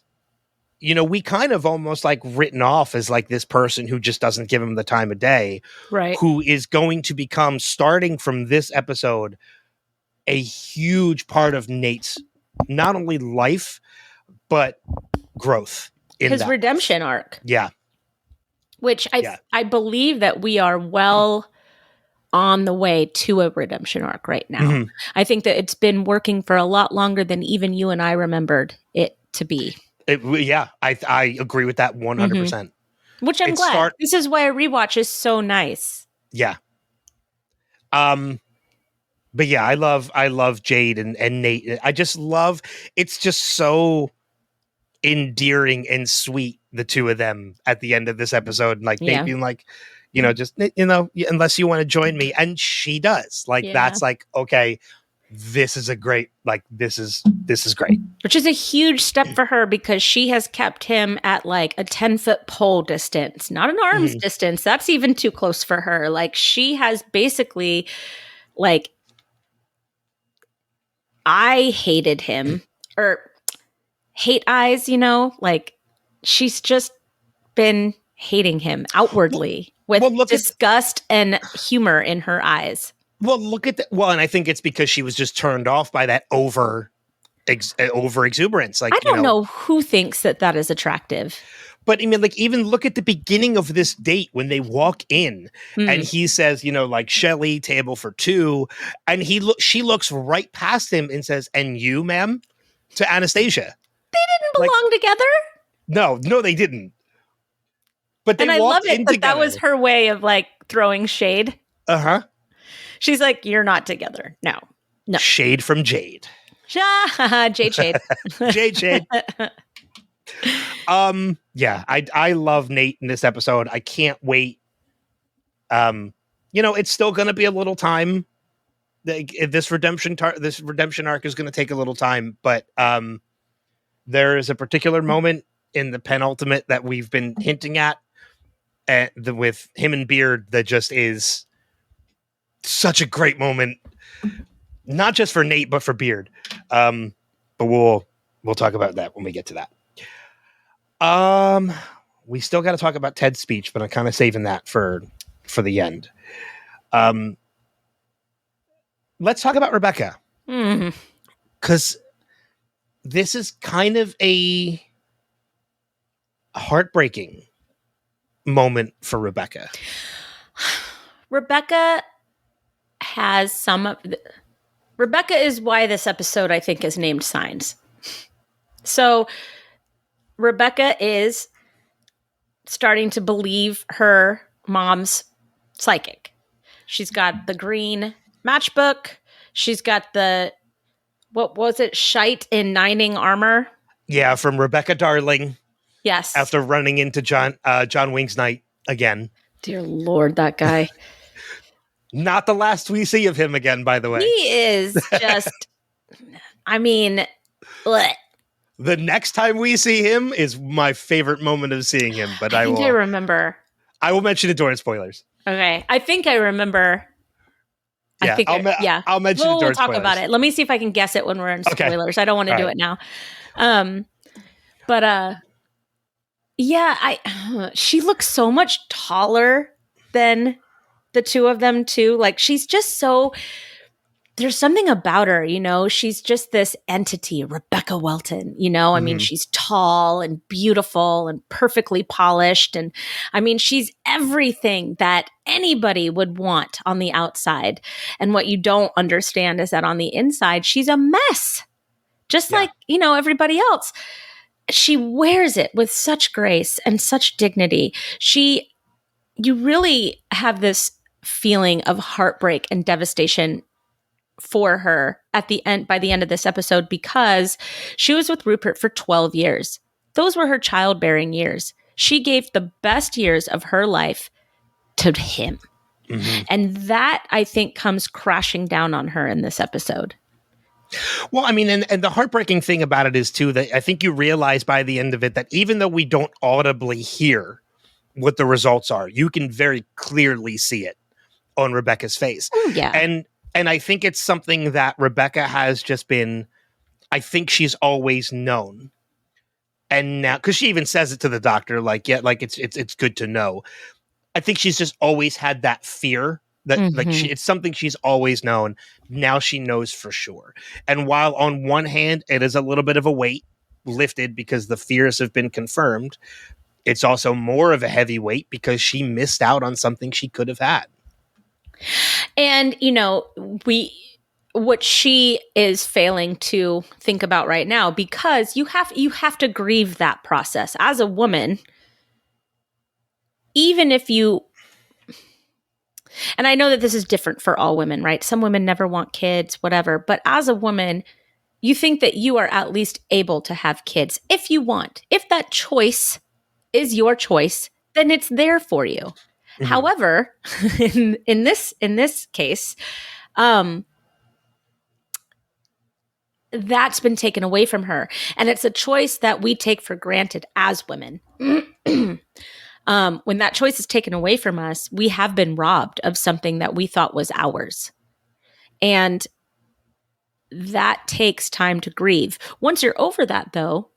we kind of almost like written off as like this person who just doesn't give him the time of day, right? Who is going to become, starting from this episode, a huge part of Nate's not only life, but growth. His redemption arc. Yeah. Which I believe that we are well on the way to a redemption arc right now. Mm-hmm. I think that it's been working for a lot longer than even you and I remembered it to be. I agree with that 100%. Mm-hmm. Which I'm glad. This is why a rewatch is so nice. Yeah. But yeah, I love Jade and Nate. I just love, it's just so endearing and sweet, the two of them at the end of this episode. Like Nate being like, unless you want to join me. And she does. That's like, okay, this is a great, this is great. Which is a huge step for her because she has kept him at like a 10-foot pole distance, not an arm's distance. That's even too close for her. Like she has basically I hated him, or hate eyes, she's just been hating him outwardly with disgust and humor in her eyes. Well, look at that. Well, and I think it's because she was just turned off by that over exuberance. I don't know who thinks that is attractive. But I mean, even look at the beginning of this date when they walk in and he says, Shelly, table for 2. And she looks right past him and says, and you, ma'am, to Anastasia. They didn't belong together. No, they didn't. But they I love it that was her way of throwing shade. Uh-huh. She's like, you're not together. No. No. Shade from Jade. Jade Shade. Jade. Yeah, I love Nate in this episode. I can't wait. It's still going to be a little time. This redemption arc is going to take a little time, but there is a particular moment in the penultimate that we've been hinting at with him and Beard that just is such a great moment, not just for Nate but for Beard. But we'll talk about that when we get to that. We still got to talk about Ted's speech, but I'm kind of saving that for the end. Let's talk about Rebecca. Because this is kind of a heartbreaking moment for Rebecca. Rebecca has Rebecca is why this episode, I think, is named Signs. So Rebecca is starting to believe her mom's psychic. She's got the green matchbook. She's got the, what was it? Shite in Nining armor. Yeah, from Rebecca Darling. Yes. After running into John Wings Night again. Dear Lord, that guy. Not the last we see of him again, by the way. He is just, I mean, bleh. The next time we see him is my favorite moment of seeing him, but I think I remember. I will mention it during spoilers. Okay. I think I remember. Yeah, I'll mention it during We'll talk spoilers. about it. Let me see if I can guess it when we're in spoilers. Okay. I don't want to do it now. She looks so much taller than the two of them too. Like she's just so, there's something about her, she's just this entity, Rebecca Welton, I mean, she's tall and beautiful and perfectly polished. And I mean, she's everything that anybody would want on the outside. And what you don't understand is that on the inside, she's a mess, just like, everybody else. She wears it with such grace and such dignity. You really have this feeling of heartbreak and devastation for her by the end of this episode, because she was with Rupert for 12 years. Those were her childbearing years. She gave the best years of her life to him. Mm-hmm. And that, I think, comes crashing down on her in this episode. Well, I mean, and the heartbreaking thing about it is, too, that I think you realize by the end of it that even though we don't audibly hear what the results are, you can very clearly see it on Rebecca's face. Oh, yeah. And I think it's something that Rebecca has just been, I think she's always known. And now, because she even says it to the doctor, like, yeah, like it's good to know. I think she's just always had that fear that it's something she's always known. Now she knows for sure. And while on one hand, it is a little bit of a weight lifted because the fears have been confirmed, it's also more of a heavy weight because she missed out on something she could have had. And, what she is failing to think about right now, because you have to grieve that process as a woman, even if you, and I know that this is different for all women, right? Some women never want kids, whatever. But as a woman, you think that you are at least able to have kids if you want. If that choice is your choice, then it's there for you. Mm-hmm. However, in this case, that's been taken away from her. And it's a choice that we take for granted as women. When that choice is taken away from us, we have been robbed of something that we thought was ours. And that takes time to grieve. Once you're over that, though,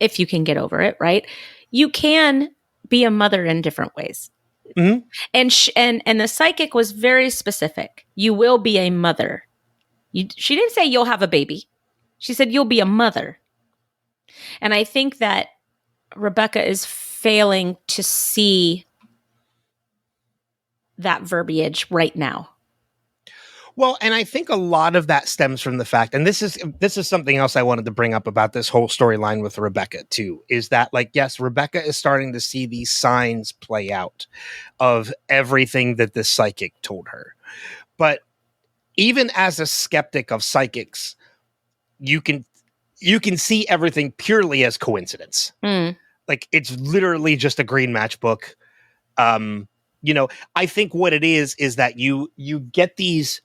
if you can get over it, right, you can be a mother in different ways. Mm-hmm. And the psychic was very specific. You will be a mother. She didn't say you'll have a baby. She said you'll be a mother. And I think that Rebecca is failing to see that verbiage right now. Well, and I think a lot of that stems from the fact, and this is something else I wanted to bring up about this whole storyline with Rebecca too, is that, like, yes, Rebecca is starting to see these signs play out of everything that the psychic told her. But even as a skeptic of psychics, you can see everything purely as coincidence. Like it's literally just a green matchbook. I think what it is that you get these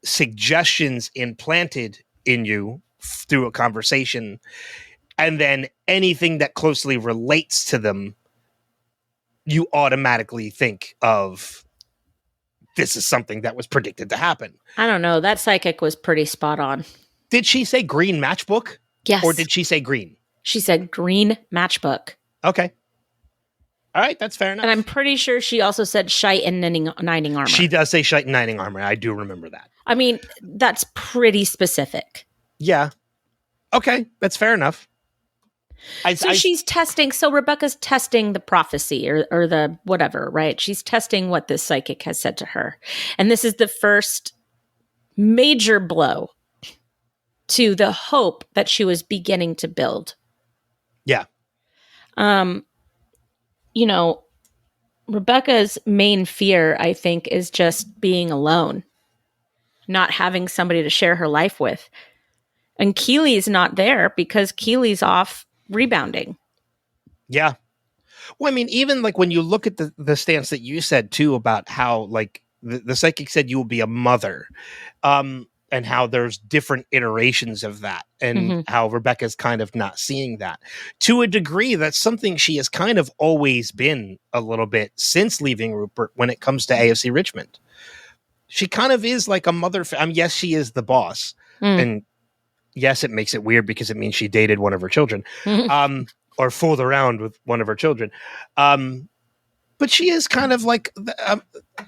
suggestions implanted in you through a conversation, and then anything that closely relates to them, you automatically think of this is something that was predicted to happen. I don't know. That psychic was pretty spot on. Did she say green matchbook? Yes. Or did she say green? She said green matchbook. Okay. All right, that's fair enough. And I'm pretty sure she also said shite and knighting armor. She does say shite and knighting armor. I do remember that. I mean, that's pretty specific. Yeah. Okay, that's fair enough. She's testing. So Rebecca's testing the prophecy or the whatever, right? She's testing what this psychic has said to her. And this is the first major blow to the hope that she was beginning to build. Yeah. Rebecca's main fear, I think, is just being alone, not having somebody to share her life with. And Keely's not there because Keely's off rebounding. Yeah. Well, I mean, even like when you look at the stance that you said too about how like the psychic said you will be a mother, and how there's different iterations of that, and how Rebecca's kind of not seeing that. To a degree, that's something she has kind of always been a little bit since leaving Rupert when it comes to AFC Richmond. She kind of is like a mother. Yes, she is the boss. And yes, it makes it weird because it means she dated one of her children, or fooled around with one of her children. But she is kind of like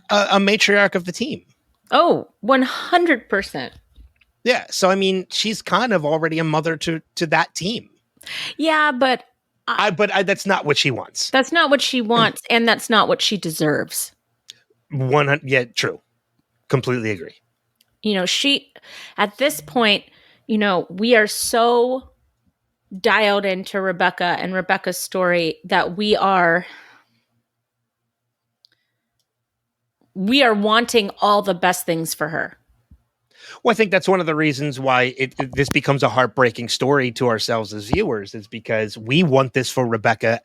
a matriarch of the team. Oh, 100%. Yeah. So, I mean, she's kind of already a mother to that team. Yeah, but that's not what she wants. That's not what she wants. And that's not what she deserves. 100. Yeah, true. Completely agree. She, at this point, we are so dialed into Rebecca and Rebecca's story that we are wanting all the best things for her. Well, I think that's one of the reasons why this becomes a heartbreaking story to ourselves as viewers, is because we want this for Rebecca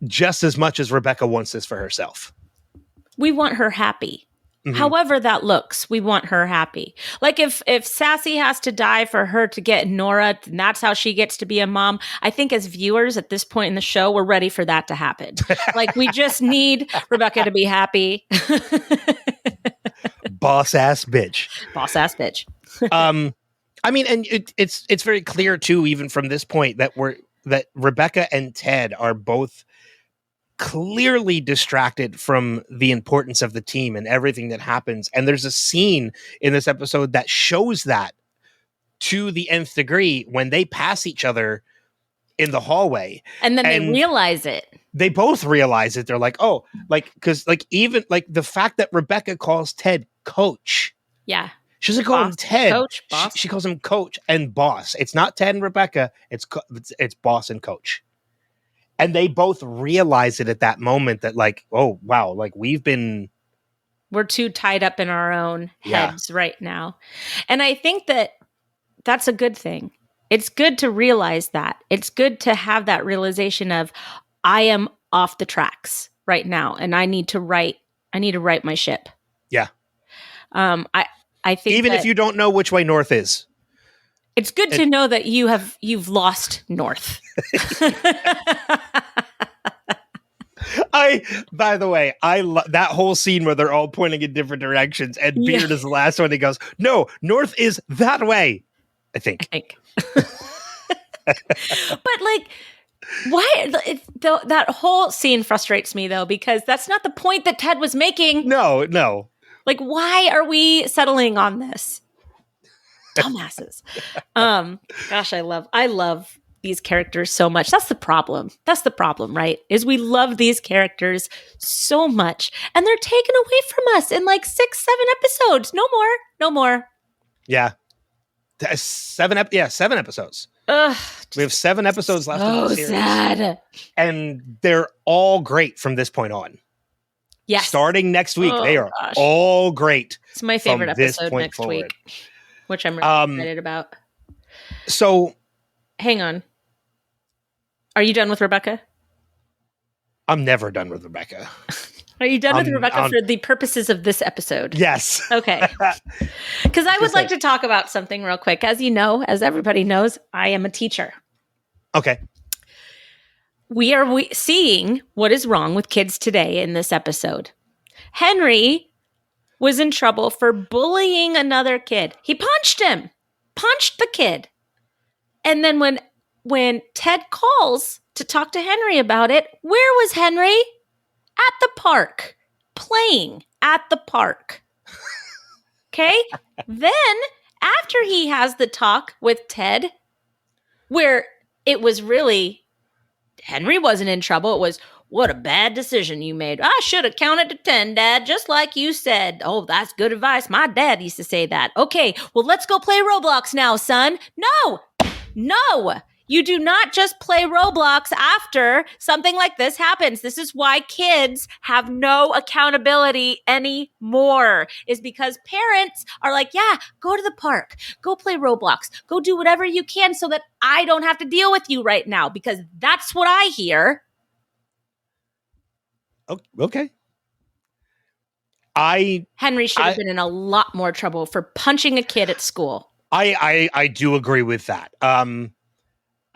just as much as Rebecca wants this for herself. We want her happy. However that looks, we want her happy. Like if Sassy has to die for her to get Nora, and that's how she gets to be a mom, I think as viewers at this point in the show, we're ready for that to happen. Like we just need Rebecca to be happy. Boss ass bitch. Boss ass bitch. I mean, and it's very clear too, even from this point, that Rebecca and Ted are both clearly distracted from the importance of the team and everything that happens. And there's a scene in this episode that shows that to the nth degree when they pass each other in the hallway. And then they realize it. They both realize it. They're like, oh, like, because like even like the fact that Rebecca calls Ted coach. Yeah. She doesn't call him Ted. Coach, boss. She calls him coach and boss. It's not Ted and Rebecca. It's boss and coach. And they both realize it at that moment that like, oh, wow, like we're too tied up in our own heads right now. And I think that that's a good thing. It's good to realize that. It's good to have that realization of I am off the tracks right now and I need to right my ship. Yeah. I think even if you don't know which way north is. It's good to know that you've lost north. By the way, I love that whole scene where they're all pointing in different directions and Beard is the last one. He goes, no, north is that way. I think. But like, why that whole scene frustrates me though, because that's not the point that Ted was making. No. Like, why are we settling on this? Dumbasses. Gosh, I love these characters so much. That's the problem, right? Is we love these characters so much and they're taken away from us in like 6-7 episodes. No more. Yeah. 7 episodes. Ugh, we have 7 episodes left of the series. Sad. And they're all great from this point on. Yes. Starting next week, they are gosh. all great. It's my favorite from this episode point next forward. week, which I'm really excited about. So hang on. Are you done with Rebecca? I'm never done with Rebecca. Are you done with Rebecca for the purposes of this episode? Yes. Okay. Because I would like to talk about something real quick. As you know, as everybody knows, I am a teacher. Okay. We are seeing what is wrong with kids today in this episode. Henry was in trouble for bullying another kid. He punched the kid. And then when Ted calls to talk to Henry about it, where was Henry? At the park, playing at the park. Okay? Then, after he has the talk with Ted, where it was really, Henry wasn't in trouble. It was, what a bad decision you made. I should have counted to 10, Dad, just like you said. Oh, that's good advice. My dad used to say that. Okay, well, let's go play Roblox now, son. No. You do not just play Roblox after something like this happens. This is why kids have no accountability anymore, is because parents are like, yeah, go to the park, go play Roblox, go do whatever you can so that I don't have to deal with you right now, because that's what I hear. Okay. Henry should have been in a lot more trouble for punching a kid at school. I do agree with that.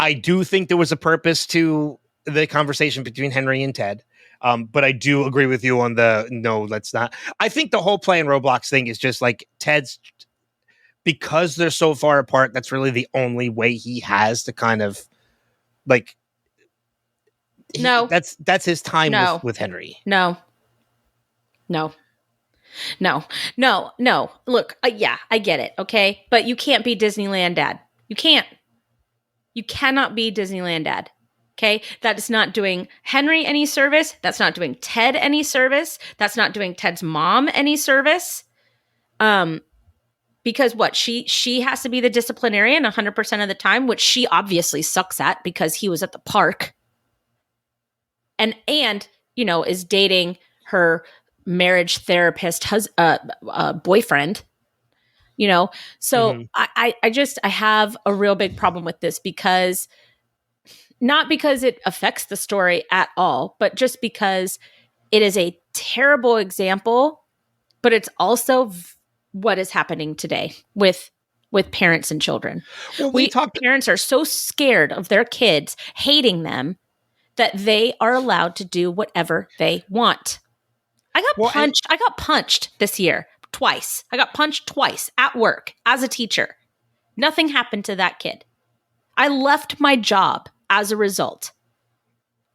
I do think there was a purpose to the conversation between Henry and Ted. But I do agree with you on no, let's not. I think the whole play in Roblox thing is just like Ted's, because they're so far apart, that's really the only way he has to kind of like, that's his time with Henry. No. Look, yeah, I get it. Okay. But you can't be Disneyland Dad. You can't. You cannot be Disneyland Dad. Okay. That is not doing Henry any service. That's not doing Ted any service. That's not doing Ted's mom any service. Because what? She has to be the disciplinarian 100% of the time, which she obviously sucks at because he was at the park. And is dating her marriage therapist boyfriend. So I have a real big problem with this, because not because it affects the story at all, but just because it is a terrible example, but it's also what is happening today with parents and children. Well, parents are so scared of their kids hating them that they are allowed to do whatever they want. I got punched this year. Twice. I got punched twice at work as a teacher. Nothing happened to that kid. I left my job as a result.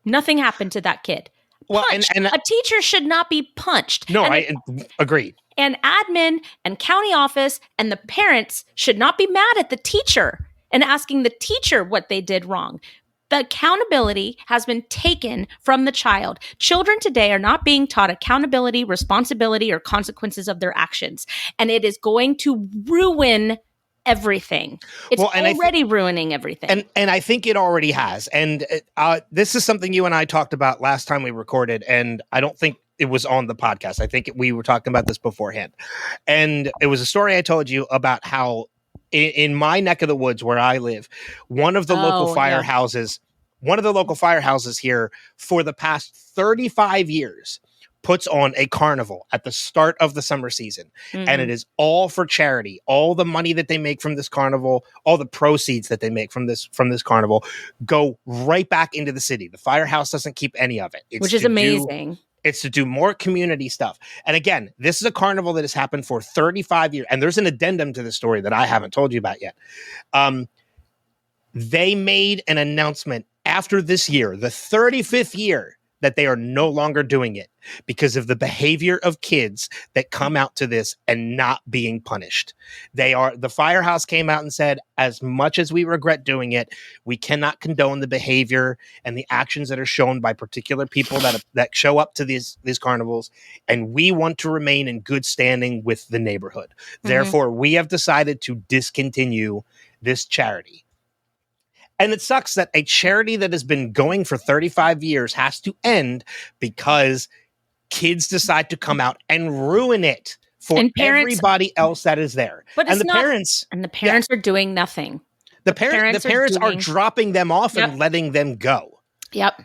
Nothing happened to that kid. Well, and a teacher should not be punched. No, I agree. And admin and county office and the parents should not be mad at the teacher and asking the teacher what they did wrong. The accountability has been taken from the child. Children today are not being taught accountability, responsibility, or consequences of their actions. And it is going to ruin everything. It's already ruining everything. And I think it already has. And this is something you and I talked about last time we recorded. And I don't think it was on the podcast. I think we were talking about this beforehand. And it was a story I told you about how in my neck of the woods where I live, one of the local firehouses here for the past 35 years puts on a carnival at the start of the summer season. Mm-hmm. And it is all for charity. All the money that they make from this carnival, all the proceeds that they make from this carnival go right back into the city. The firehouse doesn't keep any of it. Which is amazing. It's to do more community stuff. And again, this is a carnival that has happened for 35 years. And there's an addendum to the story that I haven't told you about yet. They made an announcement after this year, the 35th year, that they are no longer doing it because of the behavior of kids that come out to this and not being punished. The firehouse came out and said, as much as we regret doing it, we cannot condone the behavior and the actions that are shown by particular people that show up to these carnivals. And we want to remain in good standing with the neighborhood. Mm-hmm. Therefore, we have decided to discontinue this charity. And it sucks that a charity that has been going for 35 years has to end because kids decide to come out and ruin it for And parents- everybody else that is there. But and it's the not, parents and the parents are doing nothing. the parents are doing- dropping them off Yep. and letting them go. Yep.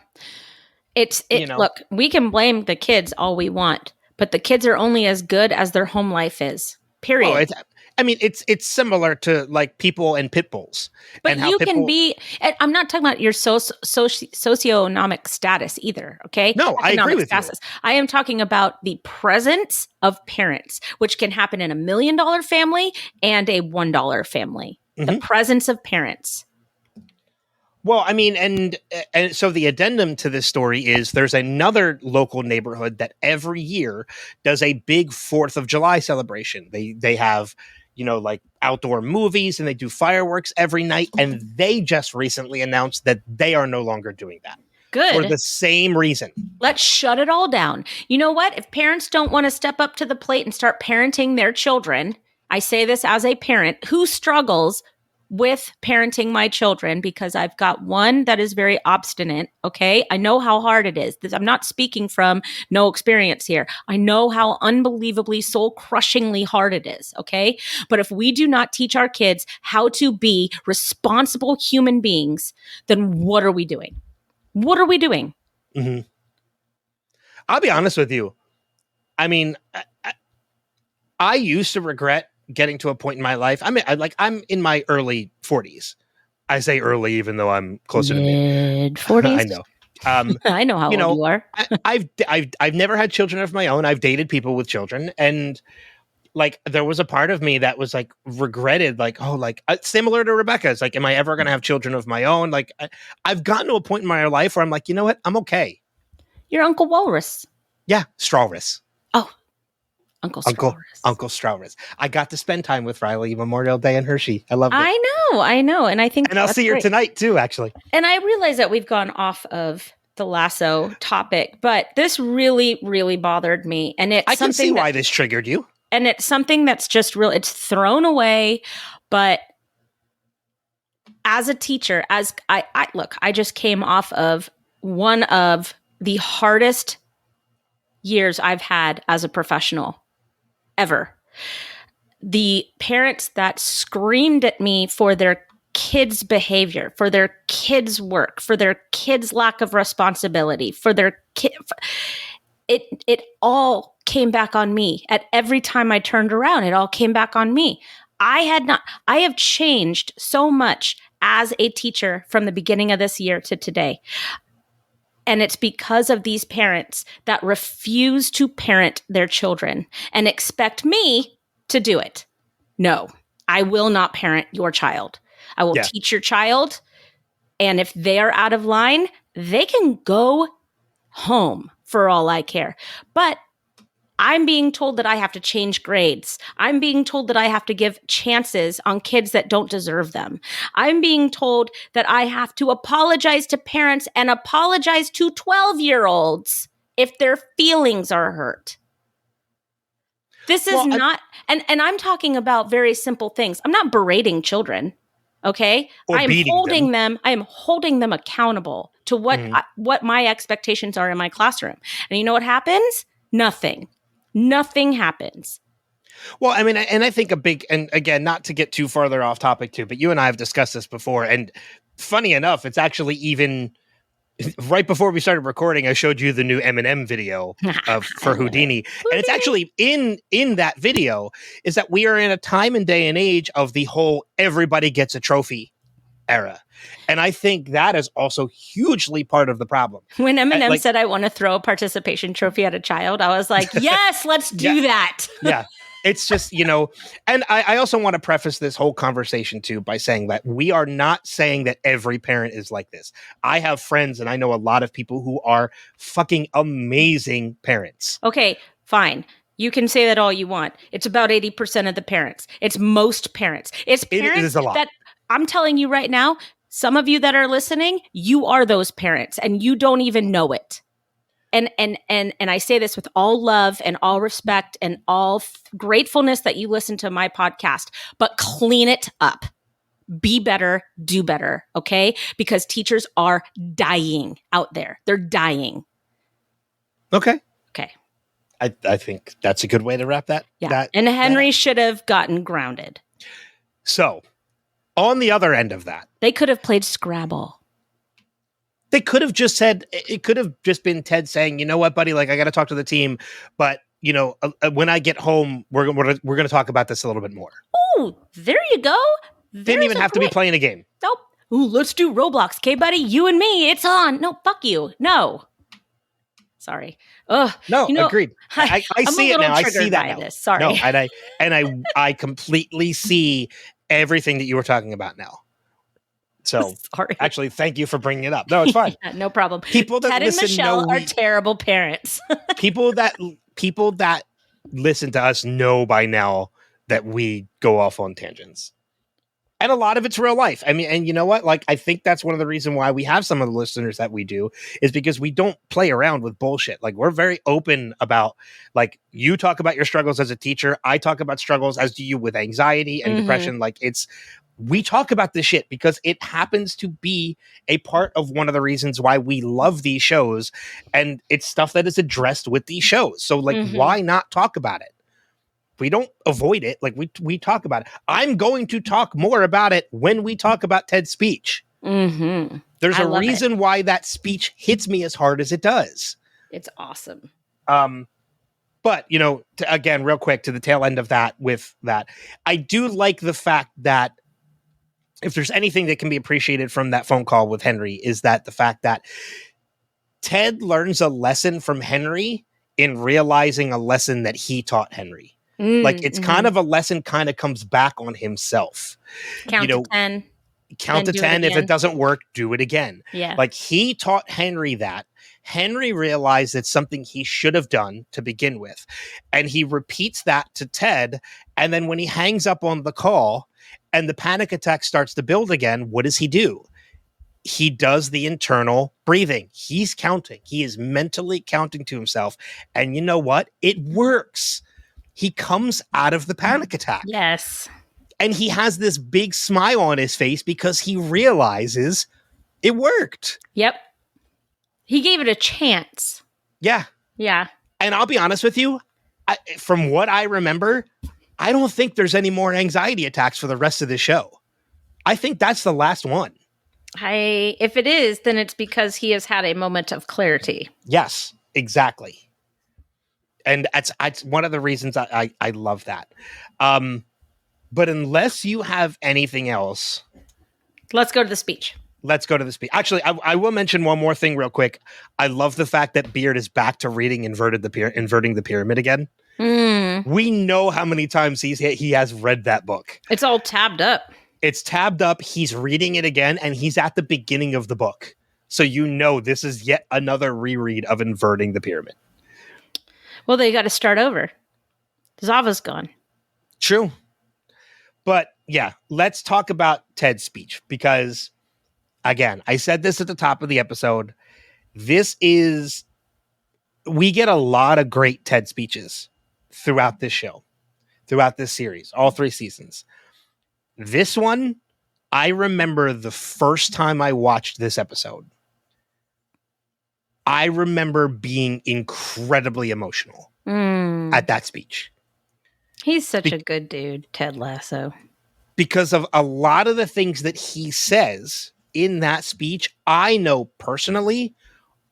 You know? Look, we can blame the kids all we want, but the kids are only as good as their home life is. Period. Oh, it's similar to like people and pit bulls. But and how you pit can bull- be, and I'm not talking about your socioeconomic status either, okay? No, I agree Economic with you. status. I am talking about the presence of parents, which can happen in $1 million family and a $1 family. The Mhm. presence of parents. Well, I mean, and so the addendum to this story is there's another local neighborhood that every year does a big 4th of July celebration. They have, like outdoor movies and they do fireworks every night. And they just recently announced that they are no longer doing that. Good. For the same reason. Let's shut it all down. You know what? If parents don't want to step up to the plate and start parenting their children, I say this as a parent who struggles with parenting my children because I've got one that is very obstinate. Okay. I know how hard it is. I'm not speaking from no experience here. I know how unbelievably soul crushingly hard it is. Okay. But if we do not teach our kids how to be responsible human beings, then what are we doing? What are we doing? Mm-hmm. I'll be honest with you. I mean, I used to regret getting to a point in my life. I mean, I'm in my early 40s. I say early, even though I'm closer to mid 40s. I know. I know how old you are. I've never had children of my own. I've dated people with children, and like there was a part of me that was like regretted, like similar to Rebecca's. Like, am I ever going to have children of my own? Like, I've gotten to a point in my life where I'm like, you know what? I'm okay. Your Uncle Walrus. Yeah, Strawrus. Oh, Uncle Strawrus. I got to spend time with Riley Memorial Day in Hershey. I love it. I know. And I think and I'll see her tonight too, actually. And I realize that we've gone off of the lasso topic, but this really, really bothered me. And I can see why this triggered you. And it's something that's just real. It's thrown away. But as a teacher, I just came off of one of the hardest years I've had as a professional ever. The parents that screamed at me for their kids' behavior, for their kids' work, for their kids' lack of responsibility, for their kid, it all came back on me. At every time I turned around, it all came back on me. I have changed so much as a teacher from the beginning of this year to today. And it's because of these parents that refuse to parent their children and expect me to do it. No, I will not parent your child. I will teach your child. And if they are out of line, they can go home for all I care. But I'm being told that I have to change grades. I'm being told that I have to give chances on kids that don't deserve them. I'm being told that I have to apologize to parents and apologize to 12-year-olds if their feelings are hurt. This is not, and I'm talking about very simple things. I'm not berating children, okay? I am holding them accountable to what my expectations are in my classroom. And you know what happens? Nothing happens. Well, I mean, and I think and again, not to get too farther off topic too, but you and I have discussed this before. And funny enough, it's actually even right before we started recording, I showed you the new Eminem video for Houdini. And it's actually in that video is that we are in a time and day and age of the whole everybody gets a trophy era. And I think that is also hugely part of the problem. When Eminem said, I want to throw a participation trophy at a child, I was like, yes, let's do that. Yeah. It's just, and I also want to preface this whole conversation too by saying that we are not saying that every parent is like this. I have friends and I know a lot of people who are fucking amazing parents. Okay, fine. You can say that all you want. It's about 80% of the parents. It's most parents. It's parents it is a lot. That I'm telling you right now, some of you that are listening, you are those parents and you don't even know it. And I say this with all love and all respect and all gratefulness that you listen to my podcast, but clean it up. Be better, do better, okay? Because teachers are dying out there. They're dying. Okay. I think that's a good way to wrap that. Yeah. And Henry should have gotten grounded. So, on the other end of that, they could have played Scrabble. They could have just said, it could have just been Ted saying, you know what, buddy, like I got to talk to the team, but you know, when I get home, we're going to talk about this a little bit more. Oh, there you go. Didn't even have to be playing a game. Nope. Ooh, let's do Roblox. Okay, buddy, you and me, it's on. No, fuck you. No. Sorry. Ugh. No, agreed. I see it now. I see that now. This. Sorry. No, I completely see everything that you were talking about now. So, sorry. Actually, thank you for bringing it up. No, it's fine. Yeah, no problem. People that Ted listen and Michelle know are terrible parents. people that listen to us know by now that we go off on tangents. And a lot of it's real life. I mean, and you know what? Like, I think that's one of the reasons why we have some of the listeners that we do is because we don't play around with bullshit. Like, we're very open about, like, you talk about your struggles as a teacher. I talk about struggles, as do you, with anxiety and depression. Like, we talk about this shit because it happens to be a part of one of the reasons why we love these shows. And it's stuff that is addressed with these shows. So, like, why not talk about it? We don't avoid it. Like we talk about it. I'm going to talk more about it when we talk about Ted's speech. There's a reason why that speech hits me as hard as it does. It's awesome. But, you know, again, real quick to the tail end of that with that, I do like the fact that if there's anything that can be appreciated from that phone call with Henry is that the fact that Ted learns a lesson from Henry in realizing a lesson that he taught Henry. Like it's kind of a lesson kind of comes back on himself. Count to 10. Count to 10. If it doesn't work, do it again. Yeah. Like he taught Henry that. Henry realized it's something he should have done to begin with. And he repeats that to Ted. And then when he hangs up on the call and the panic attack starts to build again, what does he do? He does the internal breathing. He's counting. He is mentally counting to himself. And you know what? It works. He comes out of the panic attack. Yes. And he has this big smile on his face because he realizes it worked. Yep. He gave it a chance. Yeah. Yeah. And I'll be honest with you, from what I remember, I don't think there's any more anxiety attacks for the rest of the show. I think that's the last one. If it is, then it's because he has had a moment of clarity. Yes, exactly. And that's one of the reasons I love that. But unless you have anything else, let's go to the speech. Actually, I will mention one more thing real quick. I love the fact that Beard is back to reading Inverting the Pyramid again. We know how many times he has read that book. It's all tabbed up. It's tabbed up. He's reading it again, and he's at the beginning of the book. So you know this is yet another reread of Inverting the Pyramid. Well, they got to start over. Zava's gone. True. But yeah, let's talk about Ted's speech because, again, I said this at the top of the episode. We get a lot of great Ted speeches throughout this show, throughout this series, all 3 seasons. This one, I remember the first time I watched this episode. I remember being incredibly emotional at that speech. He's such a good dude, Ted Lasso. Because of a lot of the things that he says in that speech, I know personally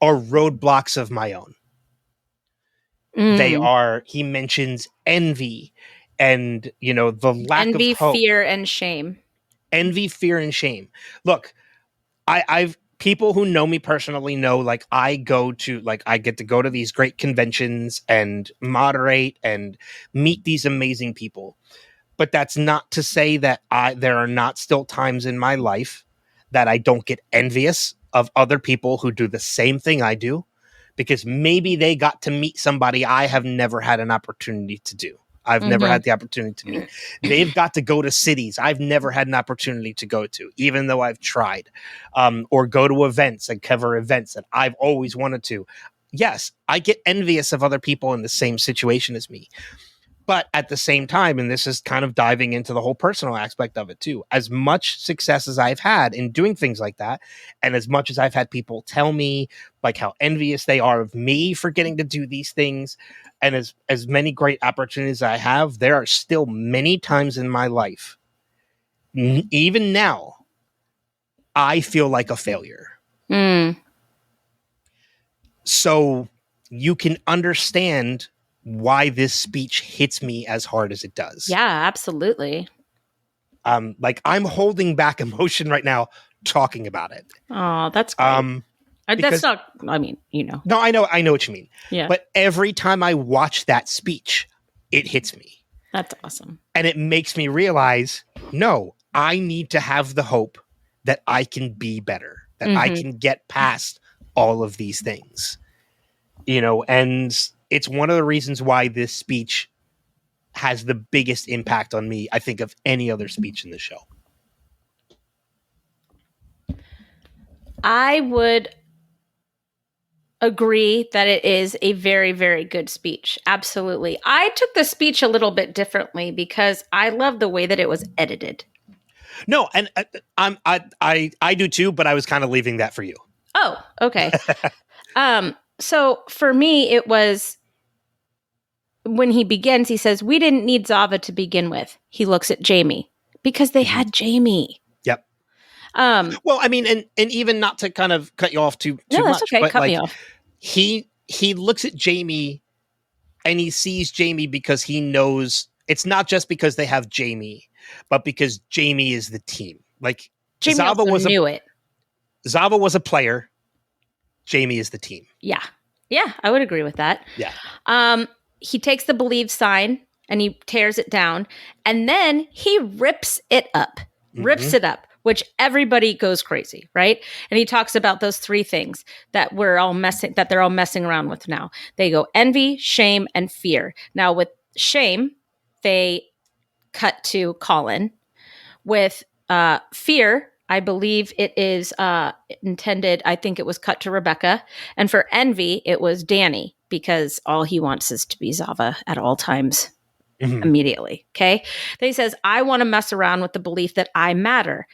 are roadblocks of my own. He mentions envy and, you know, the lack of hope. Envy, fear, and shame. Envy, fear, and shame. Look, I've people who know me personally know, like, I get to go to these great conventions and moderate and meet these amazing people. But that's not to say that there are not still times in my life that I don't get envious of other people who do the same thing I do, because maybe they got to meet somebody I have never had an opportunity to do. I've never had the opportunity to meet. They've got to go to cities I've never had an opportunity to go to, even though I've tried, or go to events and cover events that I've always wanted to. Yes, I get envious of other people in the same situation as me. But at the same time, and this is kind of diving into the whole personal aspect of it too, as much success as I've had in doing things like that, and as much as I've had people tell me like how envious they are of me for getting to do these things, and as many great opportunities I have, there are still many times in my life, even now, I feel like a failure. So you can understand why this speech hits me as hard as it does. Yeah, absolutely. Like I'm holding back emotion right now talking about it. Oh, that's great. That's not, I mean, No, I know what you mean. Yeah. But every time I watch that speech, it hits me. That's awesome. And it makes me realize, no, I need to have the hope that I can be better, that I can get past all of these things. And it's one of the reasons why this speech has the biggest impact on me, I think, of any other speech in the show. I would agree that it is a very, very good speech. Absolutely. I took the speech a little bit differently because I love the way that it was edited. No, and I do too, but I was kind of leaving that for you. Oh, okay. So for me, it was when he begins, he says, "We didn't need Zava to begin with." He looks at Jamie because they had Jamie. Yep. Well, I mean, and even not to kind of cut you off too No, that's much, okay. but Cut like me off. he looks at Jamie and he sees Jamie because he knows it's not just because they have Jamie, but because Jamie is the team. Like Jamie also knew it. Zava was a player. Jamie is the team. Yeah. Yeah, I would agree with that. Yeah. He takes the believe sign and he tears it down, and then he rips it up, which everybody goes crazy, right? And he talks about those three things that they're all messing around with now. They go envy, shame, and fear. Now with shame, they cut to Colin. With fear, I believe it is intended, I think it was cut to Rebecca. And for envy, it was Danny, because all he wants is to be Zava at all times immediately. Okay. Then he says, "I want to mess around with the belief that I matter."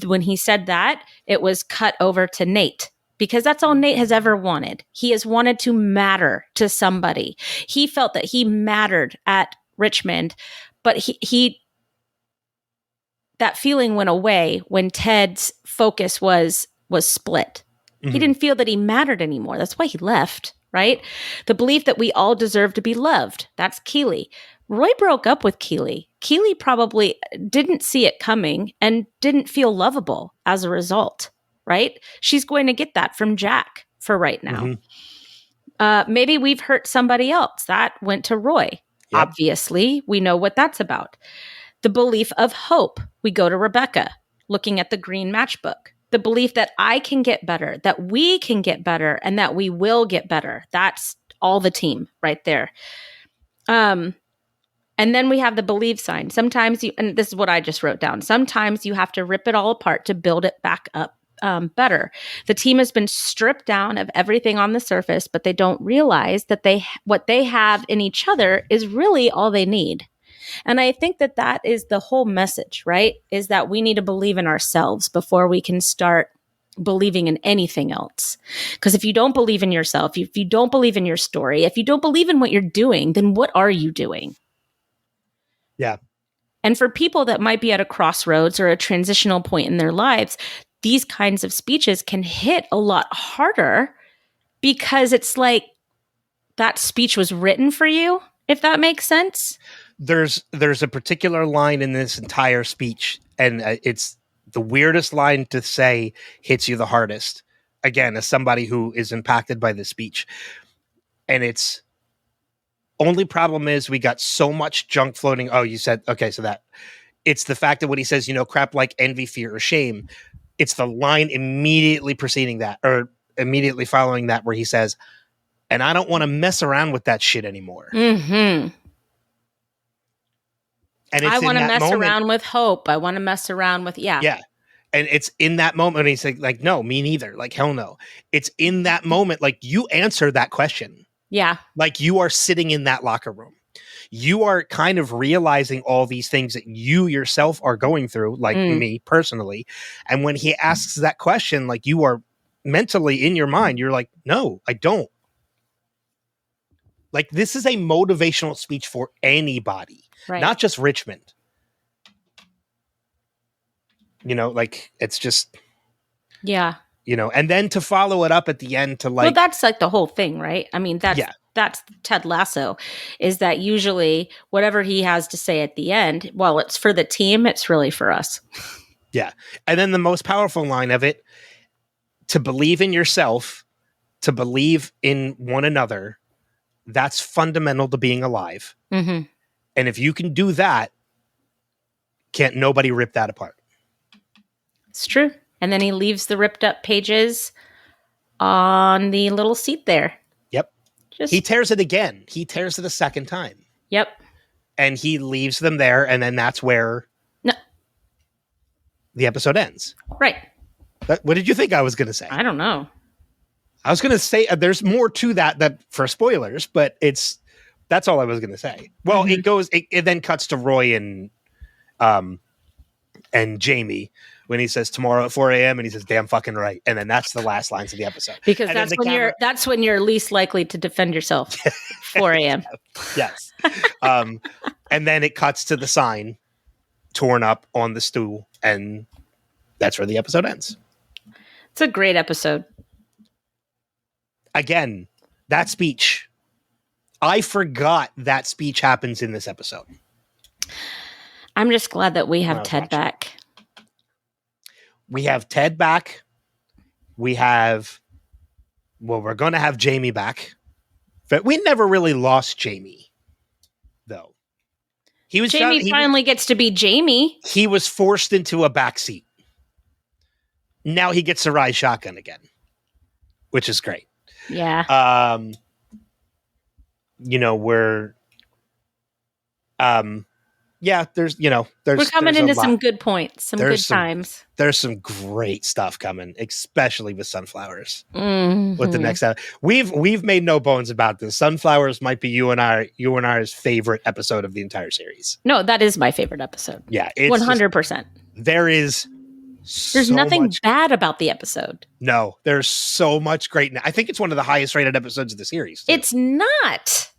When he said that, it was cut over to Nate, because that's all Nate has ever wanted. He has wanted to matter to somebody. He felt that he mattered at Richmond, but he that feeling went away when Ted's focus was split. He didn't feel that he mattered anymore. That's why he left, right? The belief that we all deserve to be loved. That's Keeley. Roy broke up with Keeley. Keeley probably didn't see it coming and didn't feel lovable as a result, right? She's going to get that from Jack for right now. Maybe we've hurt somebody else. That went to Roy. Yep. Obviously, we know what that's about. The belief of hope. We go to Rebecca, looking at the green matchbook. The belief that I can get better, that we can get better, and that we will get better. That's all the team right there. And then we have the believe sign. Sometimes and this is what I just wrote down. Sometimes you have to rip it all apart to build it back up better. The team has been stripped down of everything on the surface, but they don't realize that what they have in each other is really all they need. And I think that is the whole message, right? Is that we need to believe in ourselves before we can start believing in anything else. Because if you don't believe in yourself, if you don't believe in your story, if you don't believe in what you're doing, then what are you doing? Yeah. And for people that might be at a crossroads or a transitional point in their lives, these kinds of speeches can hit a lot harder, because it's like that speech was written for you, if that makes sense. There's a particular line in this entire speech, and it's the weirdest line to say, hits you the hardest. Again, as somebody who is impacted by this speech. And it's only problem is we got so much junk floating. Oh, you said, okay, so that it's the fact that when he says, crap like envy, fear, or shame, it's the line immediately preceding that, or immediately following that, where he says, "And I don't want to mess around with that shit anymore." And I want to mess around with hope. I want to mess around with, Yeah. And it's in that moment, he's like, no, me neither. Like, hell no. It's in that moment, like, you answer that question. Yeah. Like, you are sitting in that locker room. you are kind of realizing all these things that you yourself are going through, like me personally. And when he asks that question, like, you are mentally in your mind, you're like, no, I don't. Like, this is a motivational speech for anybody, not just Richmond. You know, like, it's just, yeah. You know, and then to follow it up at the end to like, well, that's like the whole thing, right? I mean, that's Ted Lasso, is that usually whatever he has to say at the end, while it's for the team, it's really for us. Yeah. And then the most powerful line of it, to believe in yourself, to believe in one another, that's fundamental to being alive. Mm-hmm. And if you can do that, can't nobody rip that apart. It's true. And then he leaves the ripped up pages on the little seat there. Yep. He tears it again. He tears it a second time. Yep. And he leaves them there. And then that's where the episode ends. Right. What did you think I was going to say? I don't know. I was going to say there's more to that for spoilers, but that's all I was going to say. Well, it then cuts to Roy and Jamie when he says tomorrow at 4 a.m. and he says, damn fucking right. And then that's the last lines of the episode. Because that's when you're least likely to defend yourself. 4 a.m. Yes. And then it cuts to the sign torn up on the stool, and that's where the episode ends. It's a great episode. Again, that speech. I forgot that speech happens in this episode. I'm just glad that we have Ted back. We have Ted back. We're going to have Jamie back. But we never really lost Jamie, though. Jamie finally gets to be Jamie. He was forced into a backseat. Now he gets to ride shotgun again, which is great. Yeah. You know, we're coming into some good points, some good times. There's some great stuff coming, especially with Sunflowers. Mm-hmm. With the next episode, we've made no bones about this. Sunflowers might be you and I's favorite episode of the entire series. No, that is my favorite episode. Yeah, 100%. There's nothing bad about the episode. No, there's so much great. I think it's one of the highest rated episodes of the series, too. It's not.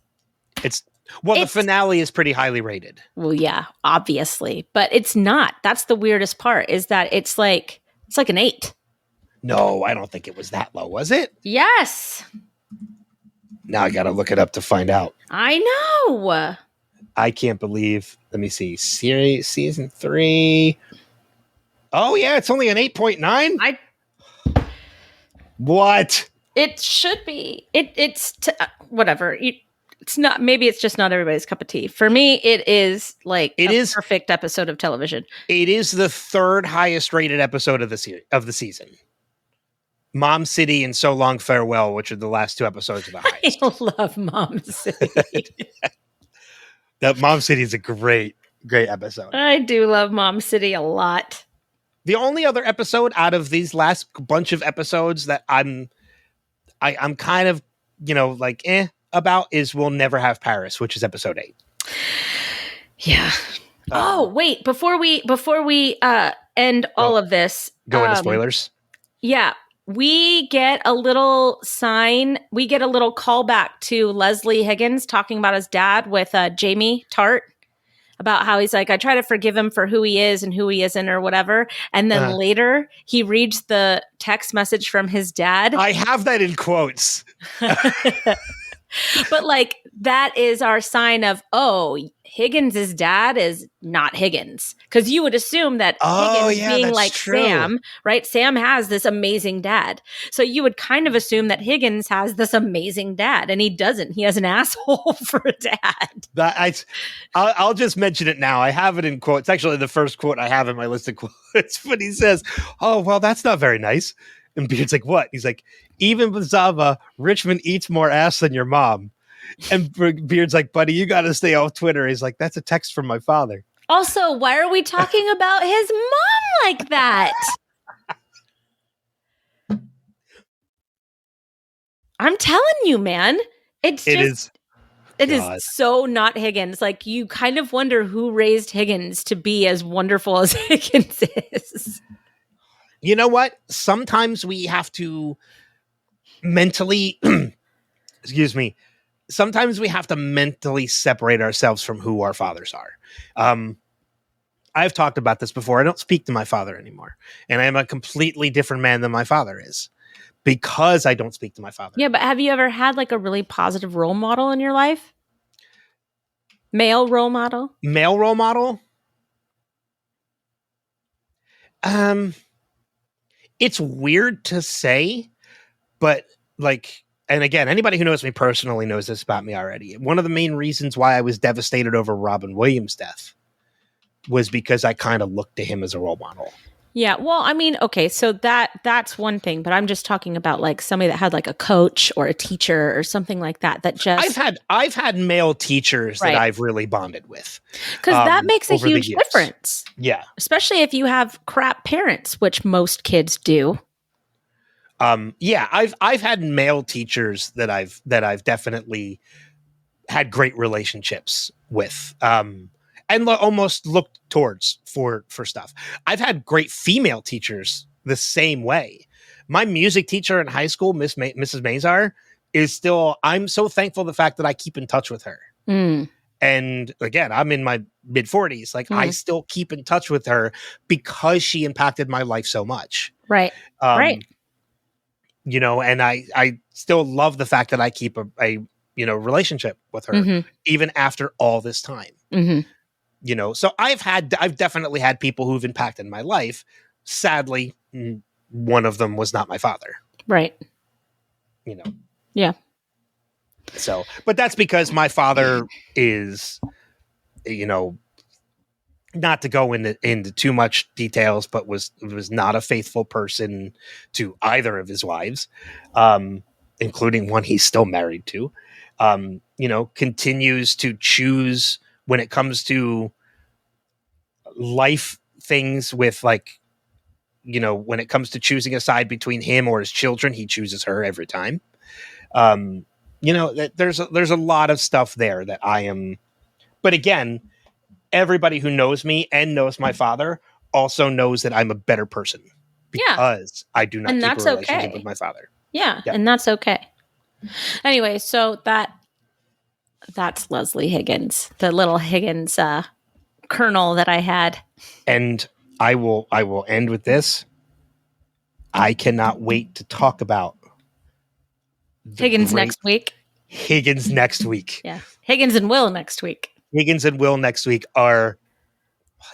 The finale is pretty highly rated. Well, yeah, obviously, but it's not. That's the weirdest part, is that it's like an 8. No, I don't think it was that low, was it? Yes. Now I got to look it up to find out. I know. I can't believe. Let me see. Season 3. Oh yeah, it's only an 8.9. What? It should be. It's whatever. It's not. Maybe it's just not everybody's cup of tea. For me, it is like a perfect episode of television. It is the third highest rated episode of the season. Mom City and So Long Farewell, which are the last 2 episodes of the highest. I love Mom City. That Mom City is a great episode. I do love Mom City a lot. The only other episode out of these last bunch of episodes that I'm kind of, like about is We'll Never Have Paris, which is episode 8. Yeah. Wait, before we end all of this, go into spoilers. Yeah. We get a little callback to Leslie Higgins talking about his dad with Jamie Tart, about how he's like, I try to forgive him for who he is and who he isn't or whatever. And then later he reads the text message from his dad. I have that in quotes. But like, that is our sign of, Higgins' dad is not Higgins. Because you would assume that Higgins being like true. Sam, right? Sam has this amazing dad. So you would kind of assume that Higgins has this amazing dad, and he doesn't. He has an asshole for a dad. I'll just mention it now. I have it in quotes. It's actually the first quote I have in my list of quotes. But he says, oh, well, that's not very nice. And Beard's like, what? He's like, even with Zava, Richmond eats more ass than your mom. And Beard's like, buddy, you got to stay off Twitter. He's like, that's a text from my father. Also, why are we talking about his mom like that? I'm telling you, man. It is It is God. so not Higgins. Like, you kind of wonder who raised Higgins to be as wonderful as Higgins is. You know what? Sometimes we have to mentally, excuse me, sometimes we have to mentally separate ourselves from who our fathers are. I've talked about this before. I don't speak to my father anymore. And I am a completely different man than my father is because I don't speak to my father. Yeah, but have you ever had like a really positive role model in your life? Male role model? Male role model? It's weird to say, but like, and again, anybody who knows me personally knows this about me already. One of the main reasons why I was devastated over Robin Williams' death was because I kind of looked to him as a role model. Yeah, well, I mean, okay, so that's one thing, but I'm just talking about like somebody that had like a coach or a teacher or something like that. That just I've had male teachers that I've really bonded with, because that makes a huge difference. Yeah, especially if you have crap parents, which most kids do. Yeah, I've had male teachers that I've definitely had great relationships with. And almost looked towards for stuff. I've had great female teachers the same way. My music teacher in high school, Mrs. Mazar, is still, I'm so thankful the fact that I keep in touch with her. Mm. And again, I'm in my mid 40s. Like I still keep in touch with her because she impacted my life so much. Right. Right. You know, and I still love the fact that I keep a relationship with her even after all this time. Mm-hmm. You know, so I've definitely had people who've impacted my life. Sadly, one of them was not my father. Right. You know. Yeah. So, but that's because my father is, you know, not to go into too much details, but was not a faithful person to either of his wives, including one he's still married to. You know, continues to choose when it comes to life things with like, you know, when it comes to choosing a side between him or his children, he chooses her every time. You know, there's a lot of stuff there that I am, but again, everybody who knows me and knows my father also knows that I'm a better person because I do not keep a relationship with my father. Yeah, and that's okay. Anyway, so that's Leslie Higgins, the little Higgins kernel that I had. And I will end with this. I cannot wait to talk about Higgins next week. Higgins next week. Yeah. Higgins and Will next week. Higgins and Will next week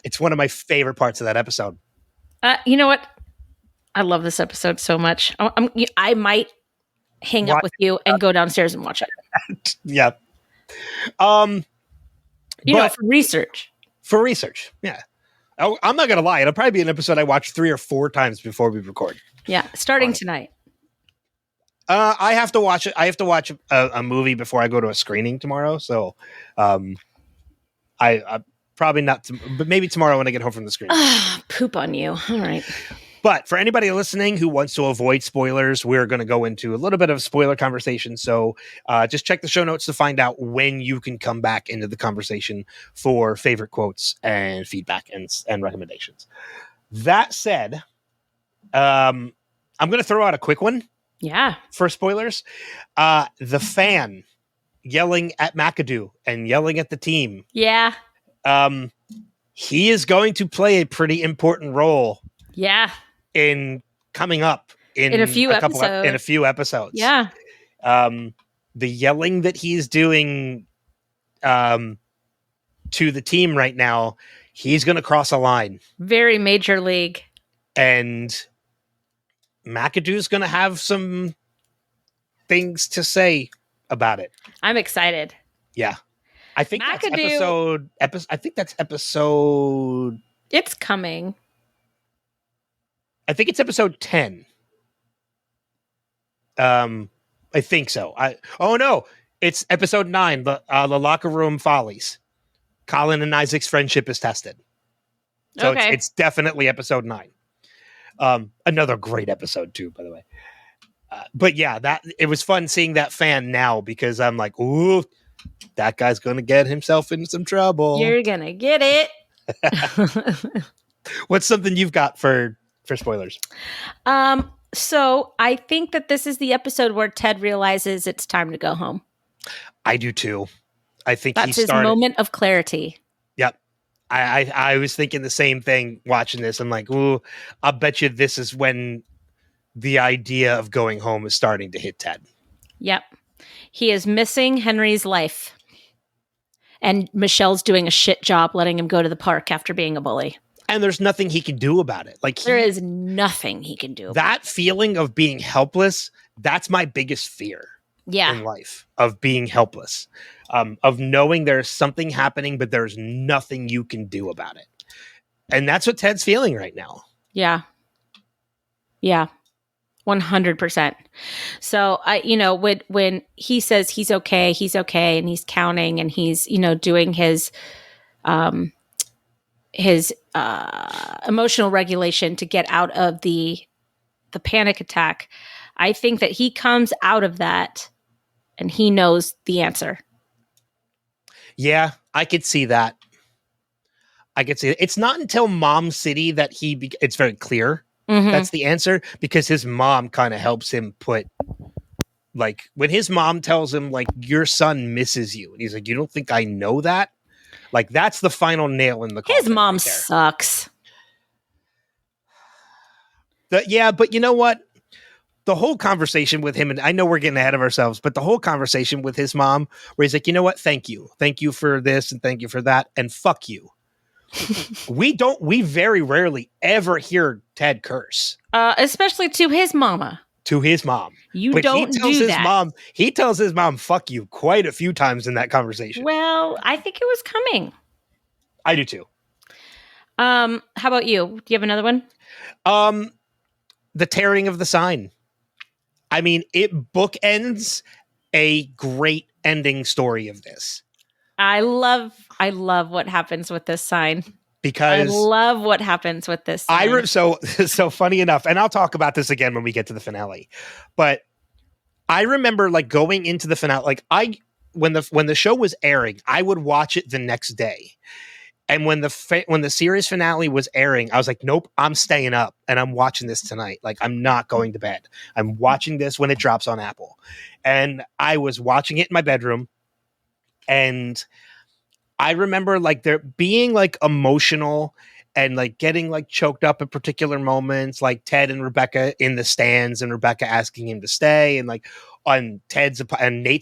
it's one of my favorite parts of that episode. You know what? I love this episode so much. I might hang up with you and go downstairs and watch it. Yeah. For research. For research. Yeah. I'm not going to lie. It'll probably be an episode I watch 3 or 4 times before we record. Yeah. Starting tonight. I have to watch it. I have to watch a movie before I go to a screening tomorrow. So, I probably not, but maybe tomorrow when I get home from the screening. Poop on you. All right. But for anybody listening who wants to avoid spoilers, we're going to go into a little bit of spoiler conversation. So just check the show notes to find out when you can come back into the conversation for favorite quotes and feedback and recommendations. That said, I'm going to throw out a quick one. Yeah. For spoilers, the fan yelling at McAdoo and yelling at the team. Yeah. He is going to play a pretty important role. Yeah. In coming up in a few episodes. Yeah. The yelling that he's doing to the team right now, he's going to cross a line. Very major league. And McAdoo's going to have some things to say about it. I'm excited. Yeah. I think that's episode. It's coming. I think it's episode 10. I think so. It's episode 9. The locker room follies. Colin and Isaac's friendship is tested. So it's definitely episode 9. Another great episode too, by the way. But yeah, it was fun seeing that fan now because I'm like, ooh, that guy's going to get himself into some trouble. You're going to get it. What's something you've got for spoilers? So I think that this is the episode where Ted realizes it's time to go home. I do too. I think that's his moment of clarity. Yep. I was thinking the same thing watching this. I'm like, ooh, I'll bet you this is when the idea of going home is starting to hit Ted. Yep. He is missing Henry's life. And Michelle's doing a shit job letting him go to the park after being a bully. And there's nothing he can do about it. Like there is nothing he can do. That feeling of being helpless, that's my biggest fear in life, of being helpless. Of knowing there's something happening, but there's nothing you can do about it. And that's what Ted's feeling right now. Yeah. Yeah. 100%. So when he says he's okay, and he's counting and he's, doing his emotional regulation to get out of the panic attack, I think that he comes out of that and he knows the answer. Yeah, I could see that. I could see it. It's not until Mom City that it's very clear that's the answer, because his mom kind of helps him put, like, when his mom tells him, like, your son misses you. And he's like, you don't think I know that? Like, that's the final nail in the coffin. His mom sucks. Yeah, but you know what? The whole conversation with him, and I know we're getting ahead of ourselves, but the whole conversation with his mom, where he's like, you know what? Thank you. Thank you for this and thank you for that. And fuck you. We very rarely ever hear Ted curse. Especially to his mama. To his mom. But don't do that. He tells his mom, fuck you, quite a few times in that conversation. Well, I think it was coming. I do too. How about you? Do you have another one? The tearing of the sign. I mean, it bookends a great ending story of this. I love what happens with this sign. Because I love what happens with this sign. So funny enough, and I'll talk about this again when we get to the finale, but I remember, like, going into the finale, like, when the show was airing, I would watch it the next day. And when the series finale was airing, I was like, nope, I'm staying up and I'm watching this tonight. Like, I'm not going to bed. I'm watching this when it drops on Apple. And I was watching it in my bedroom. And I remember, like, there being, like, emotional and, like, getting, like, choked up at particular moments, like Ted and Rebecca in the stands and Rebecca asking him to stay, and, like, on Nate's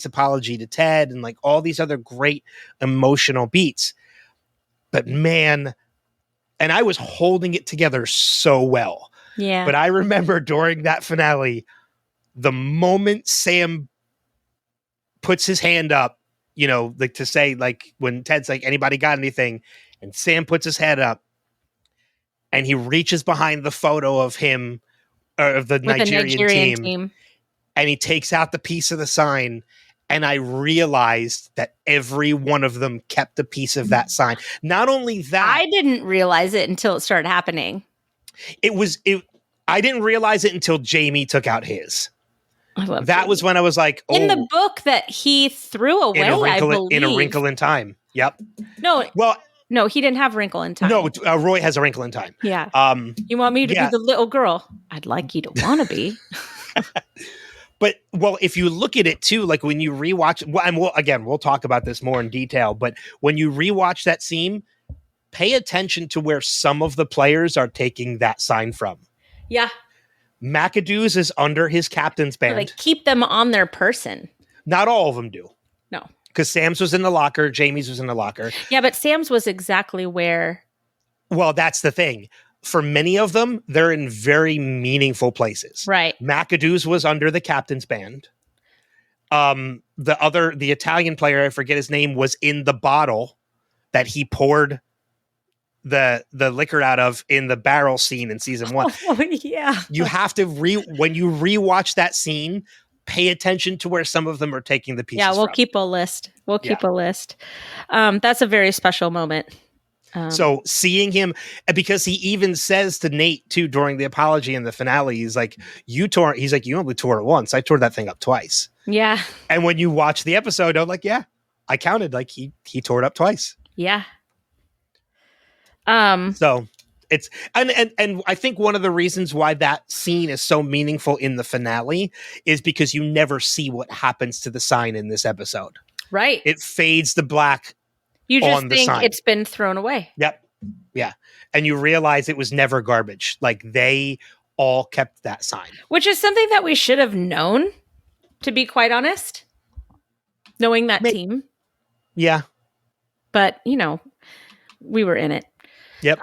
apology to Ted, and, like, all these other great emotional beats. But man, and I was holding it together so well. Yeah. But I remember during that finale, the moment Sam puts his hand up, like, to say, like, when Ted's like, anybody got anything? And Sam puts his head up and he reaches behind the photo of him, or of the Nigerian team, and he takes out the piece of the sign. And I realized that every one of them kept a piece of that sign. Not only that, I didn't realize it until it started happening. I didn't realize it until Jamie took out his. That Jamie. Was when I was like, oh. In the book that he threw away, I believe. In A Wrinkle in Time. Yep. No, he didn't have a wrinkle in time. No, Roy has a wrinkle in time. Yeah. You want me to be the little girl? I'd like you to want to be. But, well, if you look at it too, like, when you rewatch, and we'll talk about this more in detail, but when you rewatch that scene, pay attention to where some of the players are taking that sign from. Yeah. McAdoo's is under his captain's band. So they keep them on their person. Not all of them do. No. Because Sam's was in the locker, Jamie's was in the locker. Yeah, but Sam's was exactly where. Well, that's the thing. For many of them, they're in very meaningful places. Right. McAdoo's was under the captain's band. The Italian player, I forget his name, was in the bottle that he poured the liquor out of in the barrel scene in season 1. Oh, yeah. You have to when you rewatch that scene, pay attention to where some of them are taking the pieces. Yeah, we'll from. keep a list. Keep a list. That's a very special moment. So seeing him, because he even says to Nate too during the apology in the finale, he's like, you only tore it once. I tore that thing up twice. Yeah. And when you watch the episode, I'm like, yeah, I counted, like he tore it up twice. Yeah. So it's and I think one of the reasons why that scene is so meaningful in the finale is because you never see what happens to the sign in this episode. Right. It fades to black. You just on the think sign. it's been thrown away. Yep. Yeah. And you realize it was never garbage. Like they all kept that sign. Which is something that we should have known, to be quite honest. Knowing that team. Yeah. But, we were in it. Yep.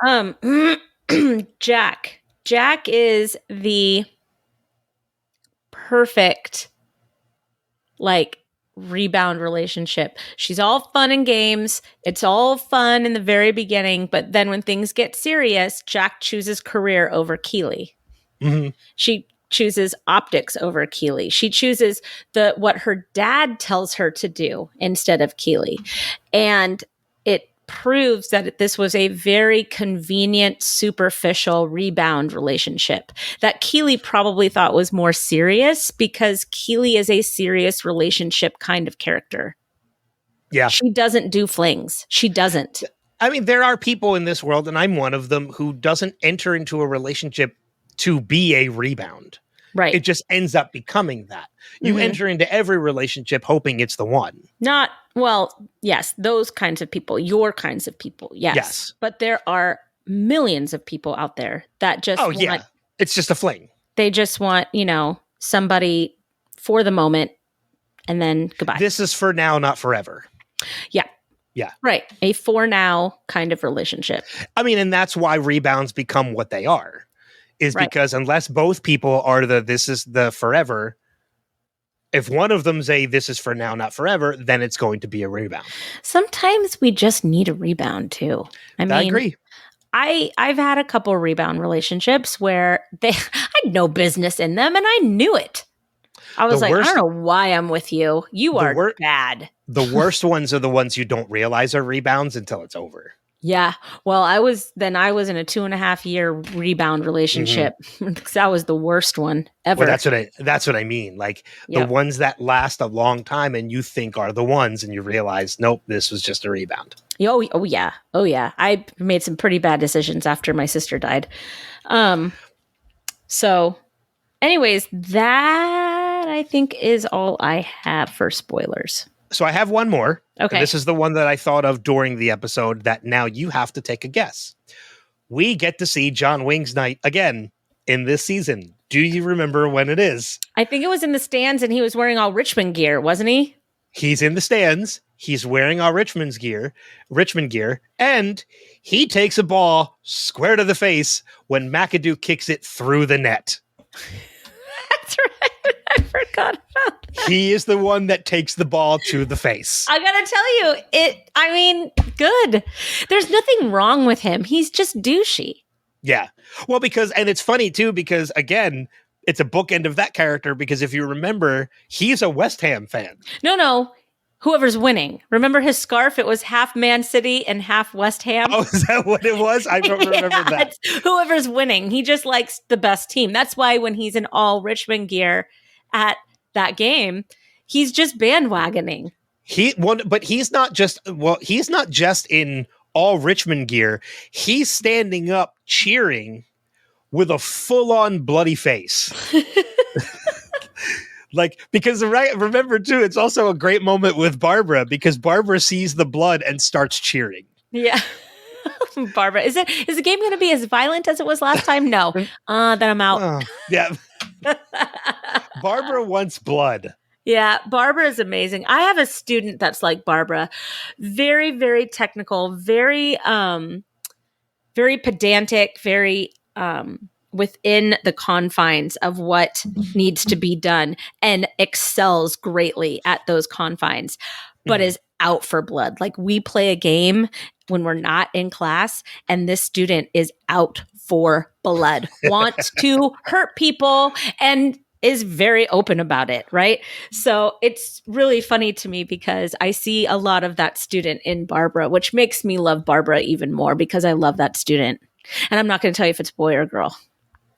Jack. Jack is the perfect, rebound relationship. She's all fun and games. It's all fun in the very beginning, but then when things get serious, Jack chooses career over Keely. Mm-hmm. She chooses optics over Keely. She chooses what her dad tells her to do instead of Keely. And it proves that this was a very convenient, superficial rebound relationship that Keely probably thought was more serious because Keely is a serious relationship kind of character. Yeah. She doesn't do flings. She doesn't. I mean, there are people in this world, and I'm one of them, who doesn't enter into a relationship to be a rebound. Right. It just ends up becoming that. You enter into every relationship hoping it's the one. Yes, those kinds of people, your kinds of people. Yes. But there are millions of people out there that just it's just a fling. They just want, somebody for the moment and then goodbye. This is for now, not forever. Yeah. Yeah. Right. A for now kind of relationship. I mean, and that's why rebounds become what they are. Is because unless both people are this is the forever, if one of them's this is for now, not forever, then it's going to be a rebound. Sometimes we just need a rebound too. I agree. I've had a couple rebound relationships where I had no business in them and I knew it. I was I don't know why I'm with you. You are bad. The worst ones are the ones you don't realize are rebounds until it's over. Yeah. Well, I was in a 2.5-year rebound relationship. That was the worst one ever. Well, that's what I mean. The ones that last a long time and you think are the ones and you realize, nope, this was just a rebound. Oh yeah. I made some pretty bad decisions after my sister died. So anyways, that I think is all I have for spoilers. So I have one more. Okay. This is the one that I thought of during the episode that now you have to take a guess. We get to see John Wing's night again in this season. Do you remember when it is? I think it was in the stands and he was wearing all Richmond gear, wasn't he? He's in the stands. He's wearing all Richmond gear, and he takes a ball square to the face when McAdoo kicks it through the net. That's right. I forgot about that. He is the one that takes the ball to the face. I gotta tell you, good. There's nothing wrong with him. He's just douchey. Yeah. Well, and it's funny too, because again, it's a bookend of that character, because if you remember, he's a West Ham fan. No. Whoever's winning. Remember his scarf? It was half Man City and half West Ham. Oh, is that what it was? I don't remember that. Whoever's winning. He just likes the best team. That's why when he's in all Richmond gear at that game, he's just bandwagoning. But he's not just in all Richmond gear. He's standing up cheering with a full-on bloody face. Because remember too, it's also a great moment with Barbara, because Barbara sees the blood and starts cheering. Yeah. Barbara, is the game going to be as violent as it was last time? No. Then I'm out. Yeah. Barbara wants blood. Yeah, Barbara is amazing. I have a student that's like Barbara. Very, very technical, very very pedantic, very within the confines of what needs to be done, and excels greatly at those confines, but is out for blood. We play a game when we're not in class, and this student is out for blood, wants to hurt people, and is very open about it, right? So it's really funny to me because I see a lot of that student in Barbara, which makes me love Barbara even more because I love that student. And I'm not going to tell you if it's boy or girl.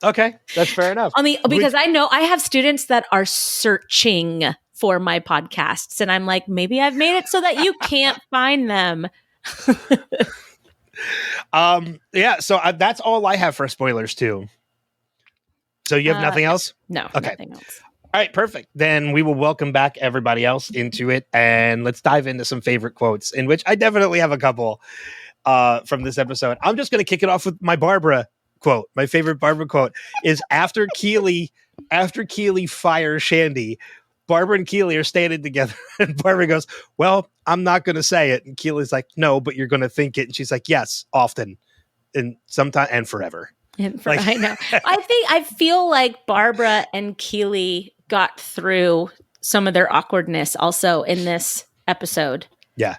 Okay, that's fair enough. Because I know I have students that are searching for my podcasts. And I'm like, maybe I've made it so that you can't find them. Yeah, so that's all I have for spoilers too. So you have nothing else? No, okay. Nothing else. All right, perfect. Then we will welcome back everybody else into it, and let's dive into some favorite quotes, in which I definitely have a couple from this episode. I'm just going to kick it off with my Barbara quote. My favorite Barbara quote is after Keely fires Shandy, Barbara and Keely are standing together, and Barbara goes, "Well, I'm not going to say it." And Keely's like, "No, but you're going to think it." And she's like, "Yes, often, and sometime, and forever." I know. I feel like Barbara and Keely got through some of their awkwardness also in this episode. Yeah.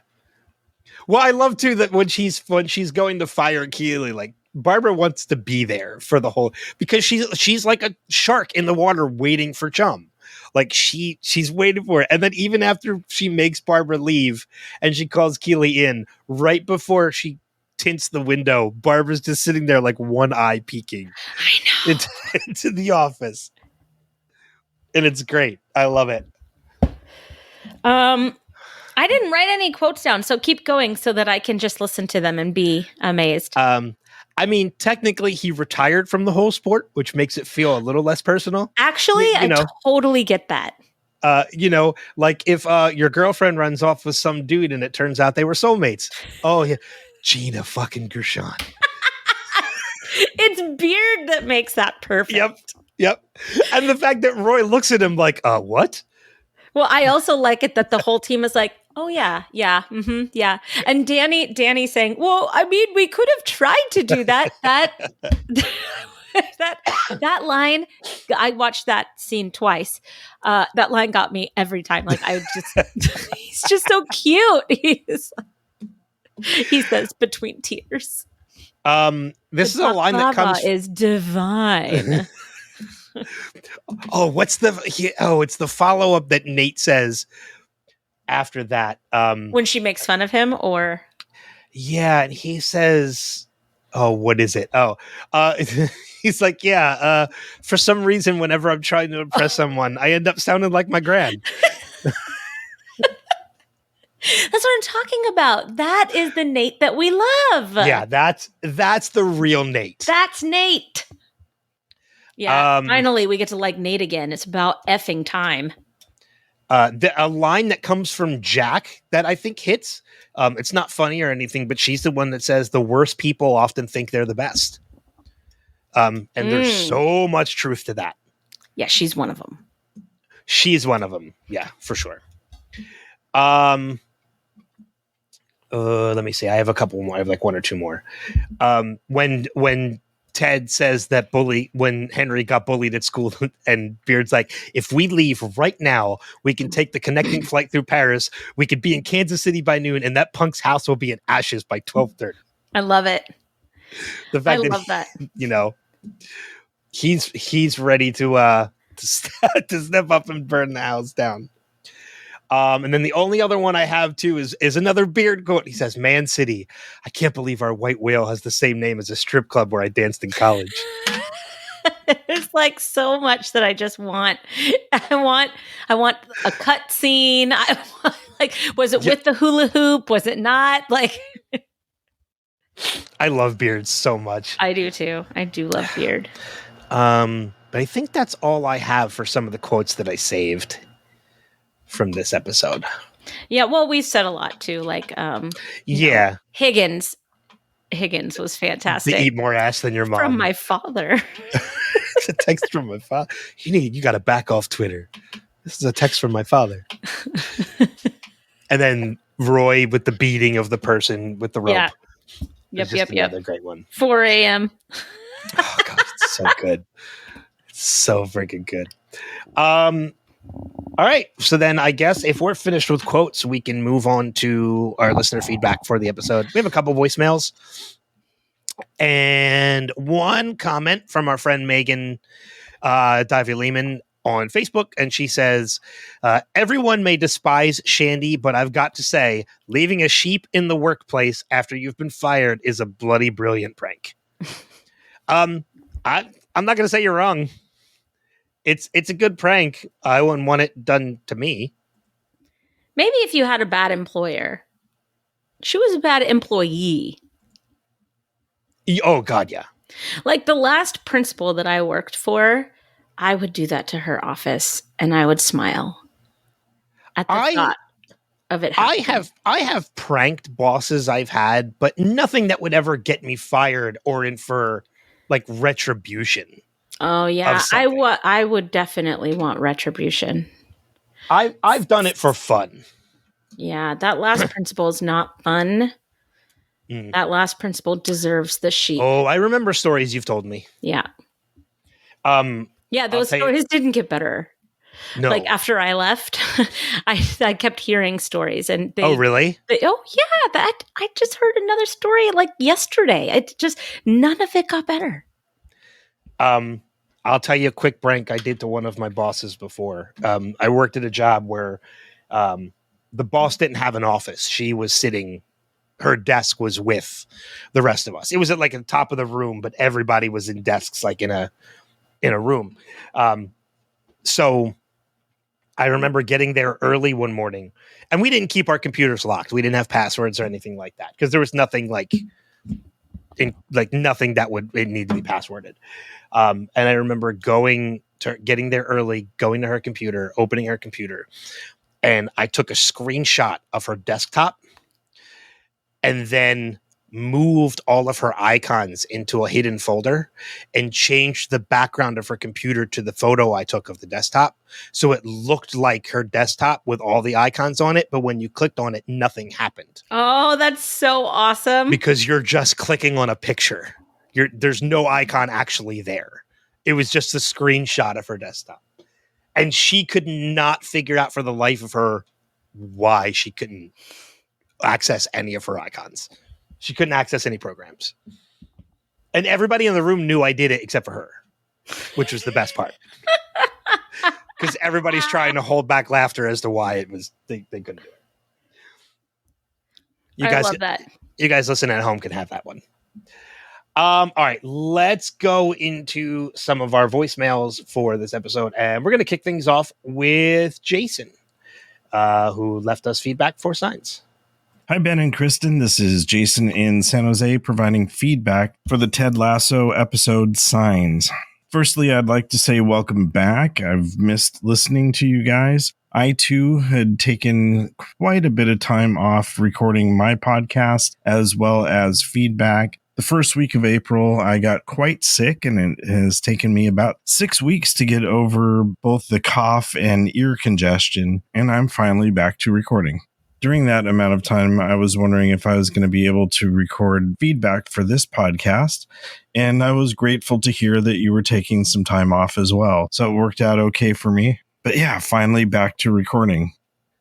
Well, I love too that when she's going to fire Keely, like Barbara wants to be there for the whole, because she's like a shark in the water waiting for chum. Like she's waiting for it. And then even after she makes Barbara leave and she calls Keely in, right before she tints the window, Barbara's just sitting there like one eye peeking I know. into the office. And it's great. I love it. I didn't write any quotes down, so keep going so that I can just listen to them and be amazed. I mean, technically he retired from the whole sport, which makes it feel a little less personal. Actually, I totally get that. Like if your girlfriend runs off with some dude and it turns out they were soulmates. Oh yeah. Gina fucking Gershon. It's beard that makes that perfect. Yep. And the fact that Roy looks at him like, what? Well, I also like it that the whole team is like, oh yeah. Yeah. And Danny saying, well, I mean, we could have tried to do that. That line, I watched that scene twice. That line got me every time. Like he's just so cute. He says between tears. This is a line that comes is divine. It's the follow-up that Nate says after that. When she makes fun of him, or yeah, and he says, what is it? He's like, for some reason, whenever I'm trying to impress someone, I end up sounding like my gran. That's what I'm talking about. That is the Nate that we love. Yeah, that's the real Nate. That's Nate. Yeah, finally we get to like Nate again. It's about effing time. A line that comes from Jack that I think hits. It's not funny or anything, but she's the one that says the worst people often think they're the best. And there's so much truth to that. Yeah, she's one of them. Yeah, for sure. Let me see. I have a couple more. I have like one or two more. When Ted says that when Henry got bullied at school, and Beard's like, if we leave right now, we can take the connecting flight through Paris. We could be in Kansas City by noon, and that punk's house will be in ashes by 12:30. I love it. The fact that he's ready to step up and burn the house down. And then the only other one I have too is another Beard quote. He says, "Man City, I can't believe our white whale has the same name as a strip club where I danced in college." There's like so much that I just want. I want a cut scene. I want, like, was it with the hula hoop? Was it not? Like, I love Beard so much. I do too. I do love Beard. But I think that's all I have for some of the quotes that I saved from this episode. Yeah, well, we said a lot too. Like, Higgins was fantastic. To eat more ass than your mom. From my father. It's a text from my father. You got to back off Twitter. This is a text from my father. And then Roy with the beating of the person with the rope. Yeah. Yep. Another great one. 4 a.m. Oh God, it's so good. It's so freaking good. All right. So then I guess if we're finished with quotes, we can move on to our listener feedback for the episode. We have a couple voicemails and one comment from our friend Megan Divey Lehman on Facebook. And she says, everyone may despise Shandy, but I've got to say, leaving a sheep in the workplace after you've been fired is a bloody brilliant prank. I'm not going to say you're wrong. it's a good prank. I wouldn't want it done to me. Maybe if you had a bad employer. She was a bad employee. Oh, God, yeah. Like the last principal that I worked for, I would do that to her office and I would smile at the thought of it happening. I have pranked bosses I've had, but nothing that would ever get me fired or in for like retribution. Oh yeah, I would definitely want retribution. I've done it for fun. Yeah, that last principal is not fun. That last principal deserves the sheep. Oh, I remember stories you've told me. Yeah. Yeah, those stories didn't get better. No. Like after I left, I kept hearing stories, and oh really? That I just heard another story like yesterday. It just none of it got better. I'll tell you a quick prank I did to one of my bosses before. I worked at a job where the boss didn't have an office. She was sitting. Her desk was with the rest of us. It was at like the top of the room, but everybody was in desks like in a room. So I remember getting there early one morning, and we didn't keep our computers locked. We didn't have passwords or anything like that because there was nothing nothing that would need to be passworded. And I remember getting there early, going to her computer, opening her computer, and I took a screenshot of her desktop and then moved all of her icons into a hidden folder and changed the background of her computer to the photo I took of the desktop. So it looked like her desktop with all the icons on it. But when you clicked on it, nothing happened. Oh, that's so awesome. Because you're just clicking on a picture. There's no icon actually there. It was just a screenshot of her desktop. And she could not figure out for the life of her why she couldn't access any of her icons. She couldn't access any programs. And everybody in the room knew I did it except for her, which was the best part. Because everybody's trying to hold back laughter as to why it was they couldn't do it. I love that. You guys listening at home can have that one. All right, let's go into some of our voicemails for this episode. And we're going to kick things off with Jason, who left us feedback for Signs. Hi, Ben and Kristin. This is Jason in San Jose providing feedback for the Ted Lasso episode Signs. Firstly, I'd like to say welcome back. I've missed listening to you guys. I, too, had taken quite a bit of time off recording my podcast as well as feedback. The first week of April, I got quite sick, and it has taken me about 6 weeks to get over both the cough and ear congestion, and I'm finally back to recording. During that amount of time, I was wondering if I was going to be able to record feedback for this podcast, and I was grateful to hear that you were taking some time off as well. So it worked out okay for me. But yeah, finally back to recording.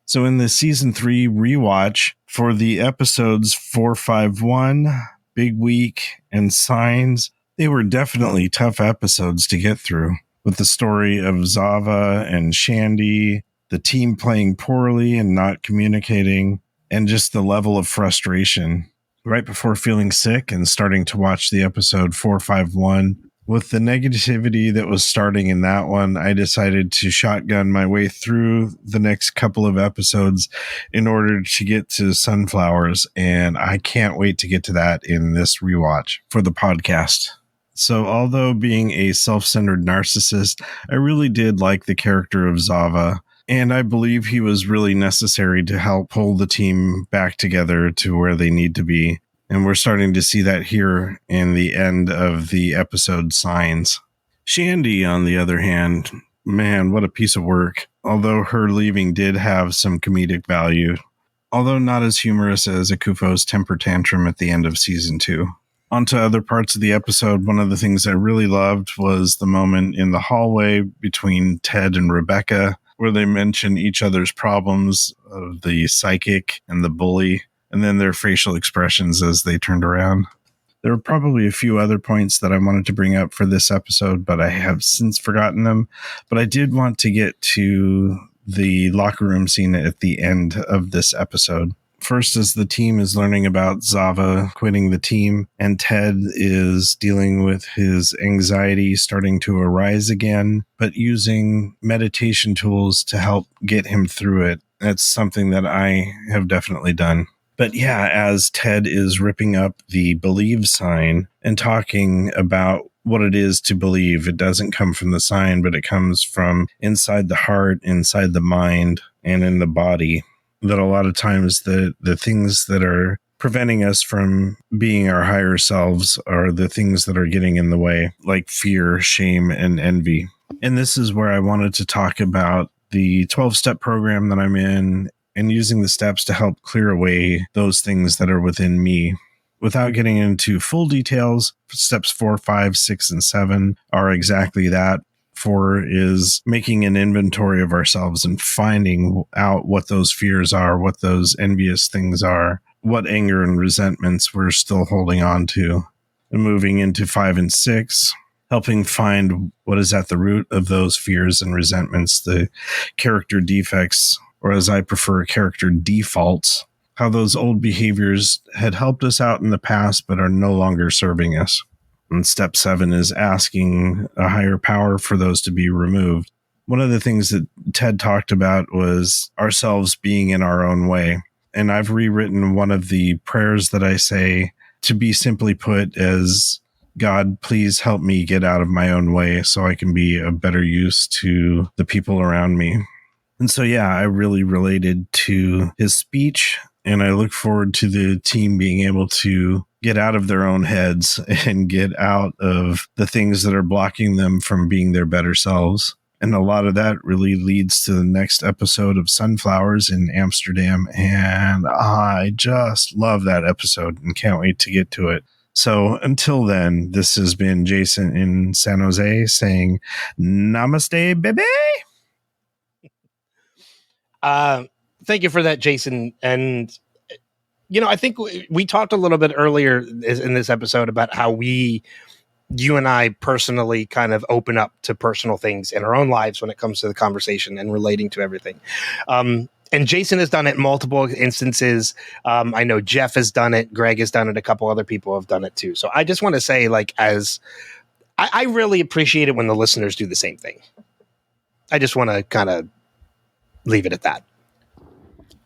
So in the season 3 rewatch for the episodes 451, Big Week, and Signs, they were definitely tough episodes to get through, with the story of Zava and Shandy, the team playing poorly and not communicating, and just the level of frustration. Right before feeling sick and starting to watch the episode 451, with the negativity that was starting in that one, I decided to shotgun my way through the next couple of episodes in order to get to Sunflowers, and I can't wait to get to that in this rewatch for the podcast. So although being a self-centered narcissist, I really did like the character of Zava, and I believe he was really necessary to help pull the team back together to where they need to be. And we're starting to see that here in the end of the episode Signs. Shandy, on the other hand, man, what a piece of work. Although her leaving did have some comedic value, although not as humorous as Akufo's temper tantrum at the end of season 2. On to other parts of the episode, one of the things I really loved was the moment in the hallway between Ted and Rebecca, where they mention each other's problems of the psychic and the bully, and then their facial expressions as they turned around. There were probably a few other points that I wanted to bring up for this episode, but I have since forgotten them. But I did want to get to the locker room scene at the end of this episode. First, as the team is learning about Zava quitting the team, and Ted is dealing with his anxiety starting to arise again, but using meditation tools to help get him through it. That's something that I have definitely done. But yeah, as Ted is ripping up the believe sign and talking about what it is to believe, it doesn't come from the sign, but it comes from inside the heart, inside the mind, and in the body. That a lot of times the things that are preventing us from being our higher selves are the things that are getting in the way, like fear, shame, and envy. And this is where I wanted to talk about the 12-step program that I'm in and using the steps to help clear away those things that are within me. Without getting into full details, steps 4, 5, 6, and 7 are exactly that. 4 is making an inventory of ourselves and finding out what those fears are, what those envious things are, what anger and resentments we're still holding on to. And moving into 5 and 6, helping find what is at the root of those fears and resentments, the character defects, or as I prefer, character defaults, how those old behaviors had helped us out in the past but are no longer serving us. And step 7 is asking a higher power for those to be removed. One of the things that Ted talked about was ourselves being in our own way. And I've rewritten one of the prayers that I say to be simply put as, God, please help me get out of my own way so I can be of better use to the people around me. And so, yeah, I really related to his speech, and I look forward to the team being able to get out of their own heads and get out of the things that are blocking them from being their better selves. And a lot of that really leads to the next episode of Sunflowers in Amsterdam. And I just love that episode and can't wait to get to it. So until then, this has been Jason in San Jose saying namaste, baby. Thank you for that, Jason. And, you know, I think we talked a little bit earlier in this episode about how you and I personally kind of open up to personal things in our own lives when it comes to the conversation and relating to everything. And Jason has done it in multiple instances. I know Jeff has done it. Greg has done it. A couple other people have done it too. So I just want to say, like, I really appreciate it when the listeners do the same thing. I just want to kind of leave it at that.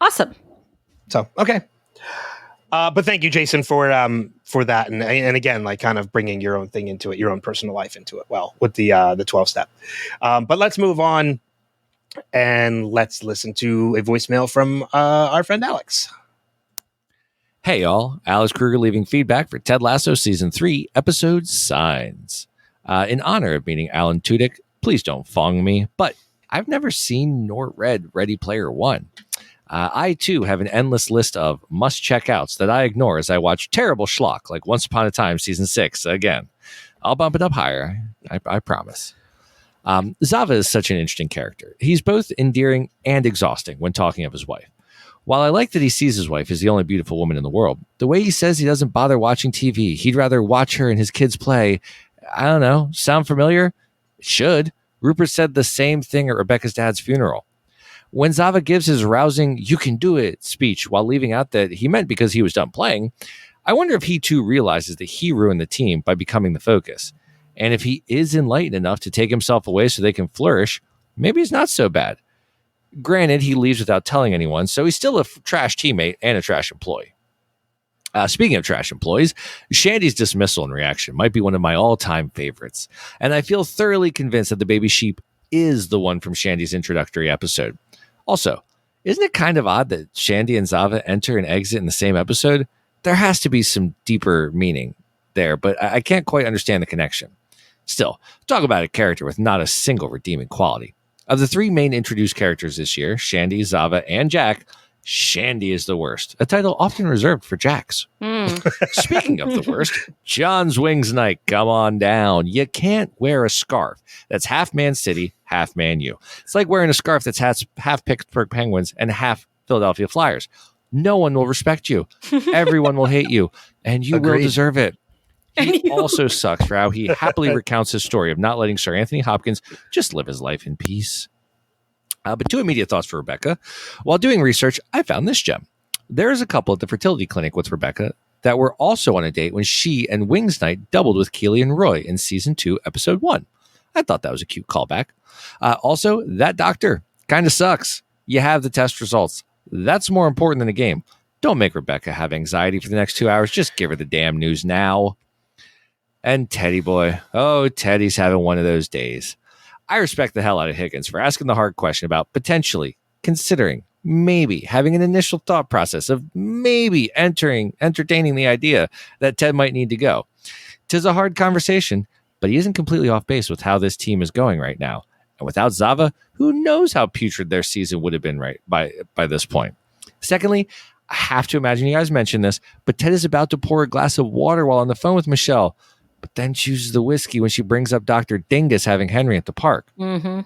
Awesome. So, okay. But thank you, Jason, for that. And again, like kind of bringing your own thing into it, your own personal life into it. Well, with the 12-step. But let's move on and let's listen to a voicemail from our friend Alex. Hey, y'all. Alex Kruger leaving feedback for Ted Lasso Season 3, Episode Signs. In honor of meeting Alan Tudyk, please don't fong me, but I've never seen nor read Ready Player One. I, too, have an endless list of must-check-outs that I ignore as I watch terrible schlock like Once Upon a Time Season 6 again. I'll bump it up higher, I promise. Zava is such an interesting character. He's both endearing and exhausting when talking of his wife. While I like that he sees his wife as the only beautiful woman in the world, the way he says he doesn't bother watching TV, he'd rather watch her and his kids play, I don't know, sound familiar? It should. Rupert said the same thing at Rebecca's dad's funeral. When Zava gives his rousing "you can do it" speech while leaving out that he meant because he was done playing, I wonder if he too realizes that he ruined the team by becoming the focus. And if he is enlightened enough to take himself away so they can flourish, maybe he's not so bad. Granted, he leaves without telling anyone, so he's still a trash teammate and a trash employee. Speaking of trash employees, Shandy's dismissal and reaction might be one of my all-time favorites, and I feel thoroughly convinced that the baby sheep is the one from Shandy's introductory episode. Also, isn't it kind of odd that Shandy and Zava enter and exit in the same episode? There has to be some deeper meaning there, but I can't quite understand the connection. Still, talk about a character with not a single redeeming quality. Of the 3 main introduced characters this year, Shandy, Zava, and Jack, Shandy is the worst, a title often reserved for Jacks. Speaking of the worst, John's Wings Night, come on down. You can't wear a scarf that's half Man City, half Man U. It's like wearing a scarf that's half Pittsburgh Penguins and half Philadelphia Flyers. No one will respect you. Everyone will hate you, and you will deserve it. He also sucks for how he happily recounts his story of not letting Sir Anthony Hopkins just live his life in peace. But 2 immediate thoughts for Rebecca. While doing research, I found this gem. There's a couple at the fertility clinic with Rebecca that were also on a date when she and Wings Night doubled with Keely and Roy in season 2, episode 1. I thought that was a cute callback. Also, that doctor kind of sucks. You have the test results. That's more important than the game. Don't make Rebecca have anxiety for the next 2 hours. Just give her the damn news now. And Teddy boy. Oh, Teddy's having one of those days. I respect the hell out of Higgins for asking the hard question about potentially considering, maybe having an initial thought process of maybe entertaining the idea that Ted might need to go. 'Tis a hard conversation, but he isn't completely off base with how this team is going right now. And without Zava, who knows how putrid their season would have been right by this point. Secondly, I have to imagine you guys mentioned this, but Ted is about to pour a glass of water while on the phone with Michelle, but then chooses the whiskey when she brings up Dr. Dingus having Henry at the park. Mm-hmm.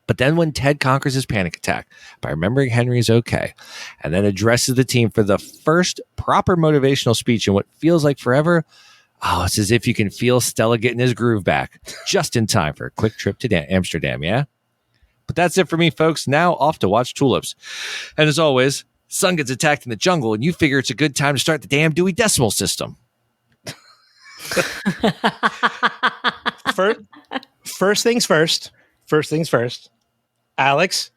But then when Ted conquers his panic attack by remembering Henry is okay, and then addresses the team for the first proper motivational speech in what feels like forever, oh, it's as if you can feel Stella getting his groove back just in time for a quick trip to Amsterdam, yeah? But that's it for me, folks. Now off to watch Tulips. And as always, Sun gets attacked in the jungle, and you figure it's a good time to start the damn Dewey Decimal System. First things first. First things first. Alex,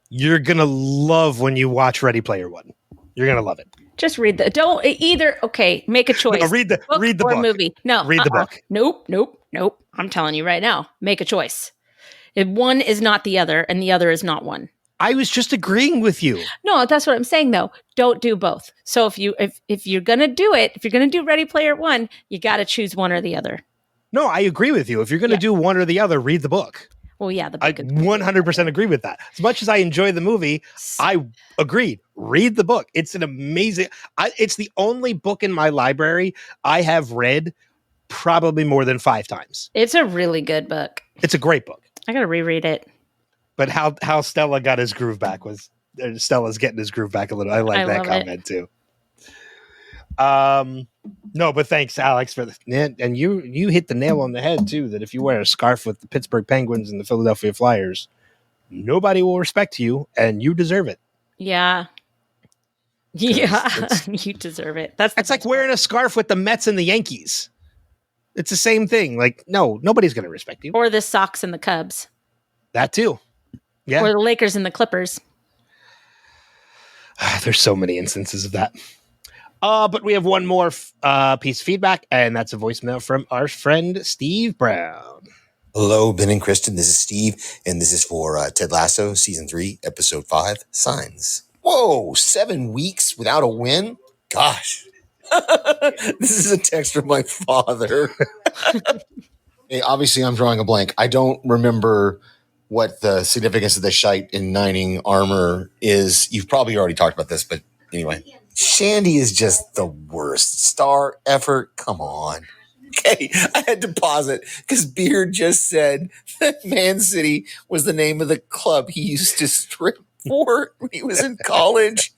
you're going to love when you watch Ready Player One. You're going to love it. Just read don't either. Okay, make a choice. No, read the book. Movie. No, read the book. Nope. I'm telling you right now, make a choice. If one is not the other and the other is not one. I was just agreeing with you. No, that's what I'm saying though. Don't do both. So if you're going to do it, if you're going to do Ready Player One, you got to choose one or the other. No, I agree with you. If you're going to do one or the other, read the book. Well, yeah, the book. I 100% agree with that. As much as I enjoy the movie, I agreed. Read the book. It's an amazing. It's the only book in my library I have read probably more than 5 times. It's a really good book. It's a great book. I got to reread it. But how Stella got his groove back was Stella's getting his groove back a little. I like that comment too. No, but thanks, Alex, for and you hit the nail on the head too. That if you wear a scarf with the Pittsburgh Penguins and the Philadelphia Flyers, nobody will respect you, and you deserve it. Yeah, you deserve it. That's like wearing a scarf with the Mets and the Yankees. It's the same thing. Like, no, nobody's going to respect you. Or the Sox and the Cubs. That too. Yeah. Or the Lakers and the Clippers. There's so many instances of that. But we have one more piece of feedback, and that's a voicemail from our friend Steve Brown. Hello, Ben and Kristin. This is Steve, and this is for Ted Lasso, Season 3, Episode 5, Signs. Whoa, 7 weeks without a win? Gosh. This is a text from my father. Hey, obviously, I'm drawing a blank. I don't remember what the significance of the shite in nining armor is. You've probably already talked about this, but anyway. Shandy is just the worst. Star effort. Come on. Okay, I had to pause it because Beard just said that Man City was the name of the club he used to strip for when he was in college.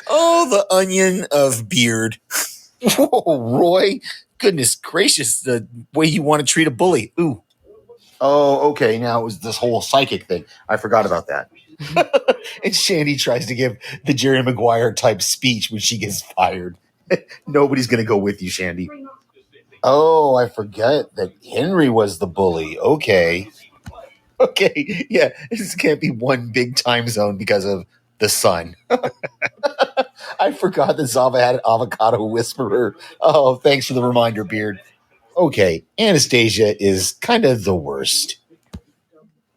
Oh, the onion of Beard. Whoa, Roy. Goodness gracious, the way you want to treat a bully. Ooh. Oh, okay. Now it was this whole psychic thing. I forgot about that. And Shandy tries to give the Jerry Maguire type speech when she gets fired. Nobody's going to go with you, Shandy. Oh, I forget that Henry was the bully. Okay. Okay. Yeah. This can't be one big time zone because of the sun. I forgot that Zava had an avocado whisperer. Oh, thanks for the reminder, Beard. Okay. Anastasia is kind of the worst.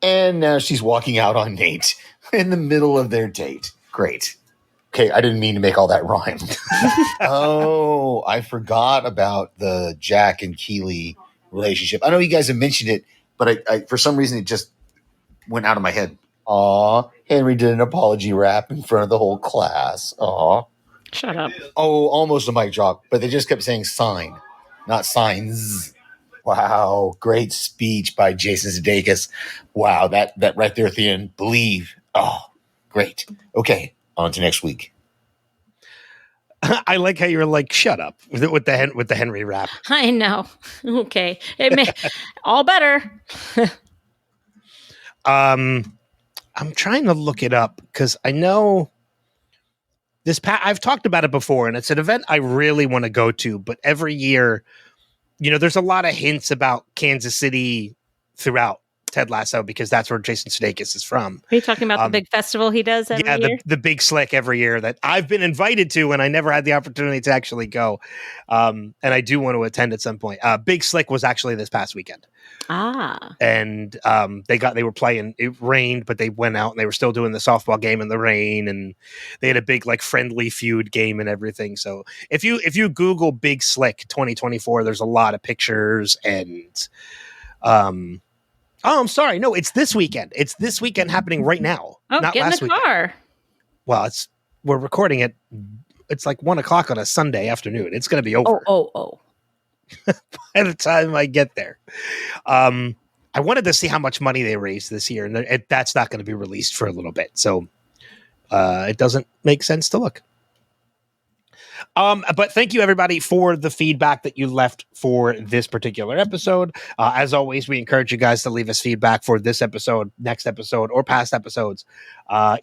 And now she's walking out on Nate in the middle of their date. Great. Okay, I didn't mean to make all that rhyme. Oh, I forgot about the Jack and Keely relationship. I know you guys have mentioned it, but I for some reason it just went out of my head. Aw, Henry did an apology rap in front of the whole class. Aw. Shut up. Oh, almost a mic drop, but they just kept saying sign, not signs. Wow, great speech by Jason Sudeikis. Wow, that right there at the end, believe. Oh, great. Okay, on to next week. I like how you're like, shut up with the Henry rap. I know. Okay, it may all better. I'm trying to look it up because I know I've talked about it before, and it's an event I really want to go to, but every year, there's a lot of hints about Kansas City throughout Ted Lasso because that's where Jason Sudeikis is from. Are you talking about the big festival he does every year? The Big Slick every year that I've been invited to and I never had the opportunity to actually go. And I do want to attend at some point. Big Slick was actually this past weekend. And they were playing, it rained, but they went out and they were still doing the softball game in the rain, and they had a big like friendly feud game and everything. So if you Google Big Slick 2024, there's a lot of pictures and I'm sorry. No, it's this weekend. It's this weekend happening right now. Oh, not get in last the weekend. car. Well, we're recording it. It's like 1:00 on a Sunday afternoon. It's going to be over. Oh. By the time I get there. I wanted to see how much money they raised this year, and that's not going to be released for a little bit. So it doesn't make sense to look. But thank you, everybody, for the feedback that you left for this particular episode. As always, we encourage you guys to leave us feedback for this episode, next episode, or past episodes.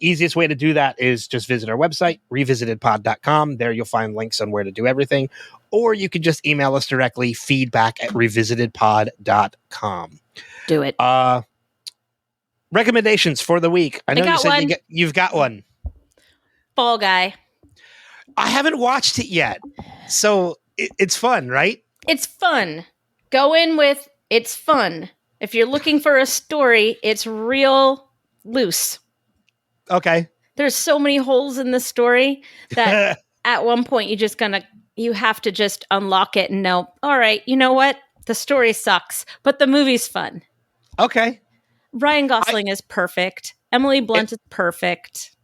Easiest way to do that is just visit our website, revisitedpod.com. There you'll find links on where to do everything. Or you can just email us directly, feedback@revisitedpod.com. Do it. Recommendations for the week. I know you said you've got one. Fall Guy. I haven't watched it yet, so it's fun, right? It's fun. Go in with it's fun. If you're looking for a story, it's real loose. Okay. There's so many holes in the story that at one point you have to just unlock it and know, all right, you know what? The story sucks, but the movie's fun. Okay. Ryan Gosling is perfect. Emily Blunt is perfect.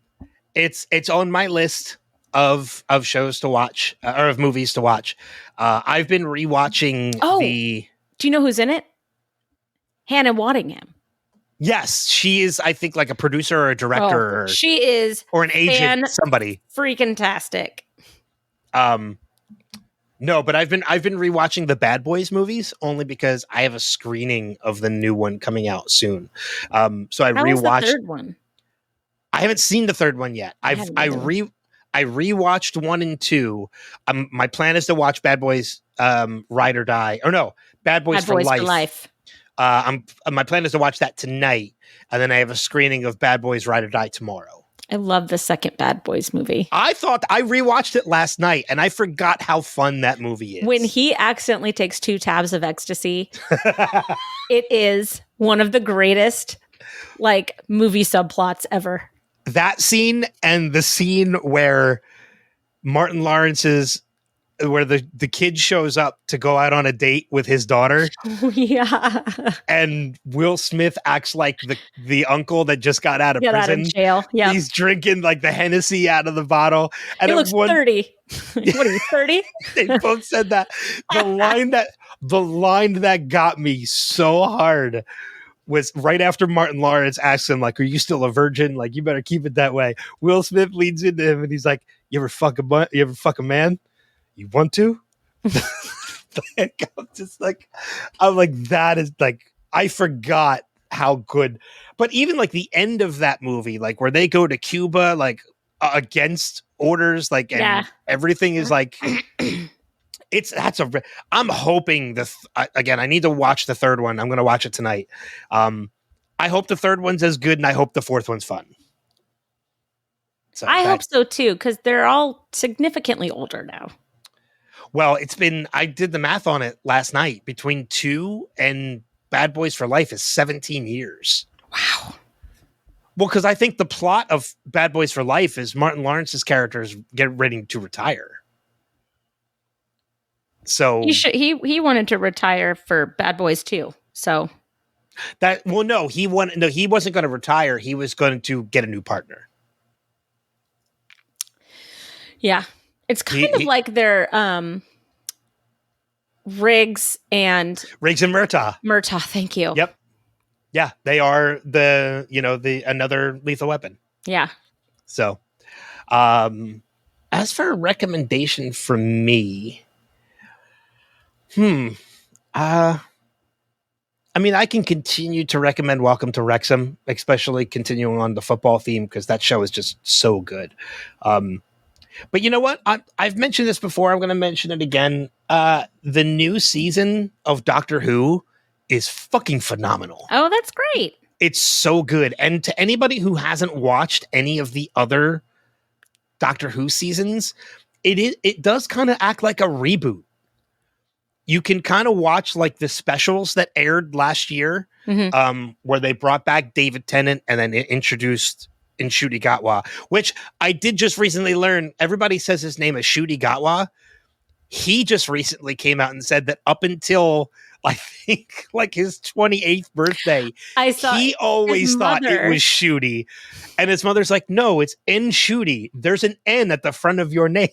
It's on my list of shows to watch or of movies to watch. I've been rewatching Do you know who's in it? Hannah Waddingham. Yes, she is, I think, like a producer or a director. She is. Or an agent, somebody. Freaking tastic. No, but I've been rewatching the Bad Boys movies only because I have a screening of the new one coming out soon. So I rewatched the third one. I haven't seen the third one yet. I rewatched 1 and 2. My plan is to watch Bad Boys Ride or Die. Or no, Bad Boys for Life. My plan is to watch that tonight, and then I have a screening of Bad Boys Ride or Die tomorrow. I love the second Bad Boys movie. I rewatched it last night, and I forgot how fun that movie is. When he accidentally takes 2 tabs of ecstasy, it is one of the greatest movie subplots ever. That scene and the scene where Martin Lawrence's where the kid shows up to go out on a date with his daughter. Yeah. And Will Smith acts like the uncle that just got out of prison. Out of jail. Yeah. He's drinking like the Hennessy out of the bottle. And he looks 30. What are you, 30? They both said that. The line that got me so hard was right after Martin Lawrence asks him, like, are you still a virgin? Like, you better keep it that way. Will Smith leans into him and he's like, you ever fuck a man? You want to? I'm like, that is like, I forgot how good. But even like the end of that movie, like where they go to Cuba, like against orders, like, and everything is like, I'm hoping again, I need to watch the third one. I'm going to watch it tonight. I hope the third one's as good, and I hope the fourth one's fun. So I hope so too, because they're all significantly older now. Well, I did the math on it last night. Between 2 and Bad Boys for Life is 17 years. Wow. Well, because I think the plot of Bad Boys for Life is Martin Lawrence's character is getting ready to retire. So he wanted to retire for Bad Boys too. So he wasn't going to retire. He was going to get a new partner. Yeah. It's kind of like their Riggs and Murtaugh. Murtaugh, thank you. Yep. Yeah, they are the another Lethal Weapon. Yeah. So, as for a recommendation from me, I mean, I can continue to recommend Welcome to Wrexham, especially continuing on the football theme, because that show is just so good. But you know what? I've mentioned this before. I'm going to mention it again. The new season of Doctor Who is fucking phenomenal. Oh, that's great. It's so good. And to anybody who hasn't watched any of the other Doctor Who seasons, it does kind of act like a reboot. You can kind of watch like the specials that aired last year, where they brought back David Tennant and then introduced Ncuti Gatwa, which I did just recently learn. Everybody says his name is Ncuti Gatwa. He just recently came out and said that up until I think like his 28th birthday, he always thought it was Ncuti. And his mother's like, no, it's Ncuti. There's an N at the front of your name.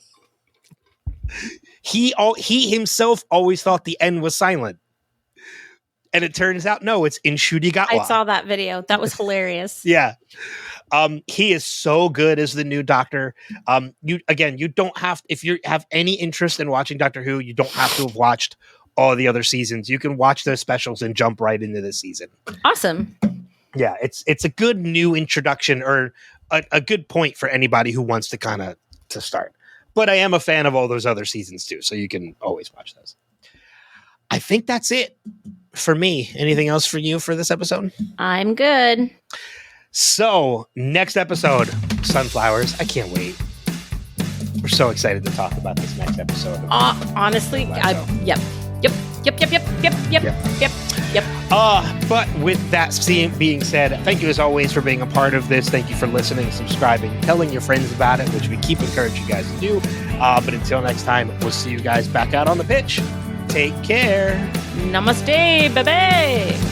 He himself always thought the N was silent. And it turns out, no, it's Ncuti Gatwa. I saw that video. That was hilarious. Yeah. He is so good as the new Doctor. You don't have, if you have any interest in watching Doctor Who, you don't have to have watched all the other seasons. You can watch those specials and jump right into this season. Awesome. Yeah, it's a good new introduction, or a good point for anybody who wants to to start. But I am a fan of all those other seasons too, so you can always watch those. I think that's it for me. Anything else for you for this episode? I'm good. So, next episode, Sunflowers. I can't wait. We're so excited to talk about this next episode. Honestly, yep. But with that being said, thank you as always for being a part of this. Thank you for listening, subscribing, telling your friends about it, which we keep encouraging you guys to do. But until next time, we'll see you guys back out on the pitch. Take care. Namaste, baby.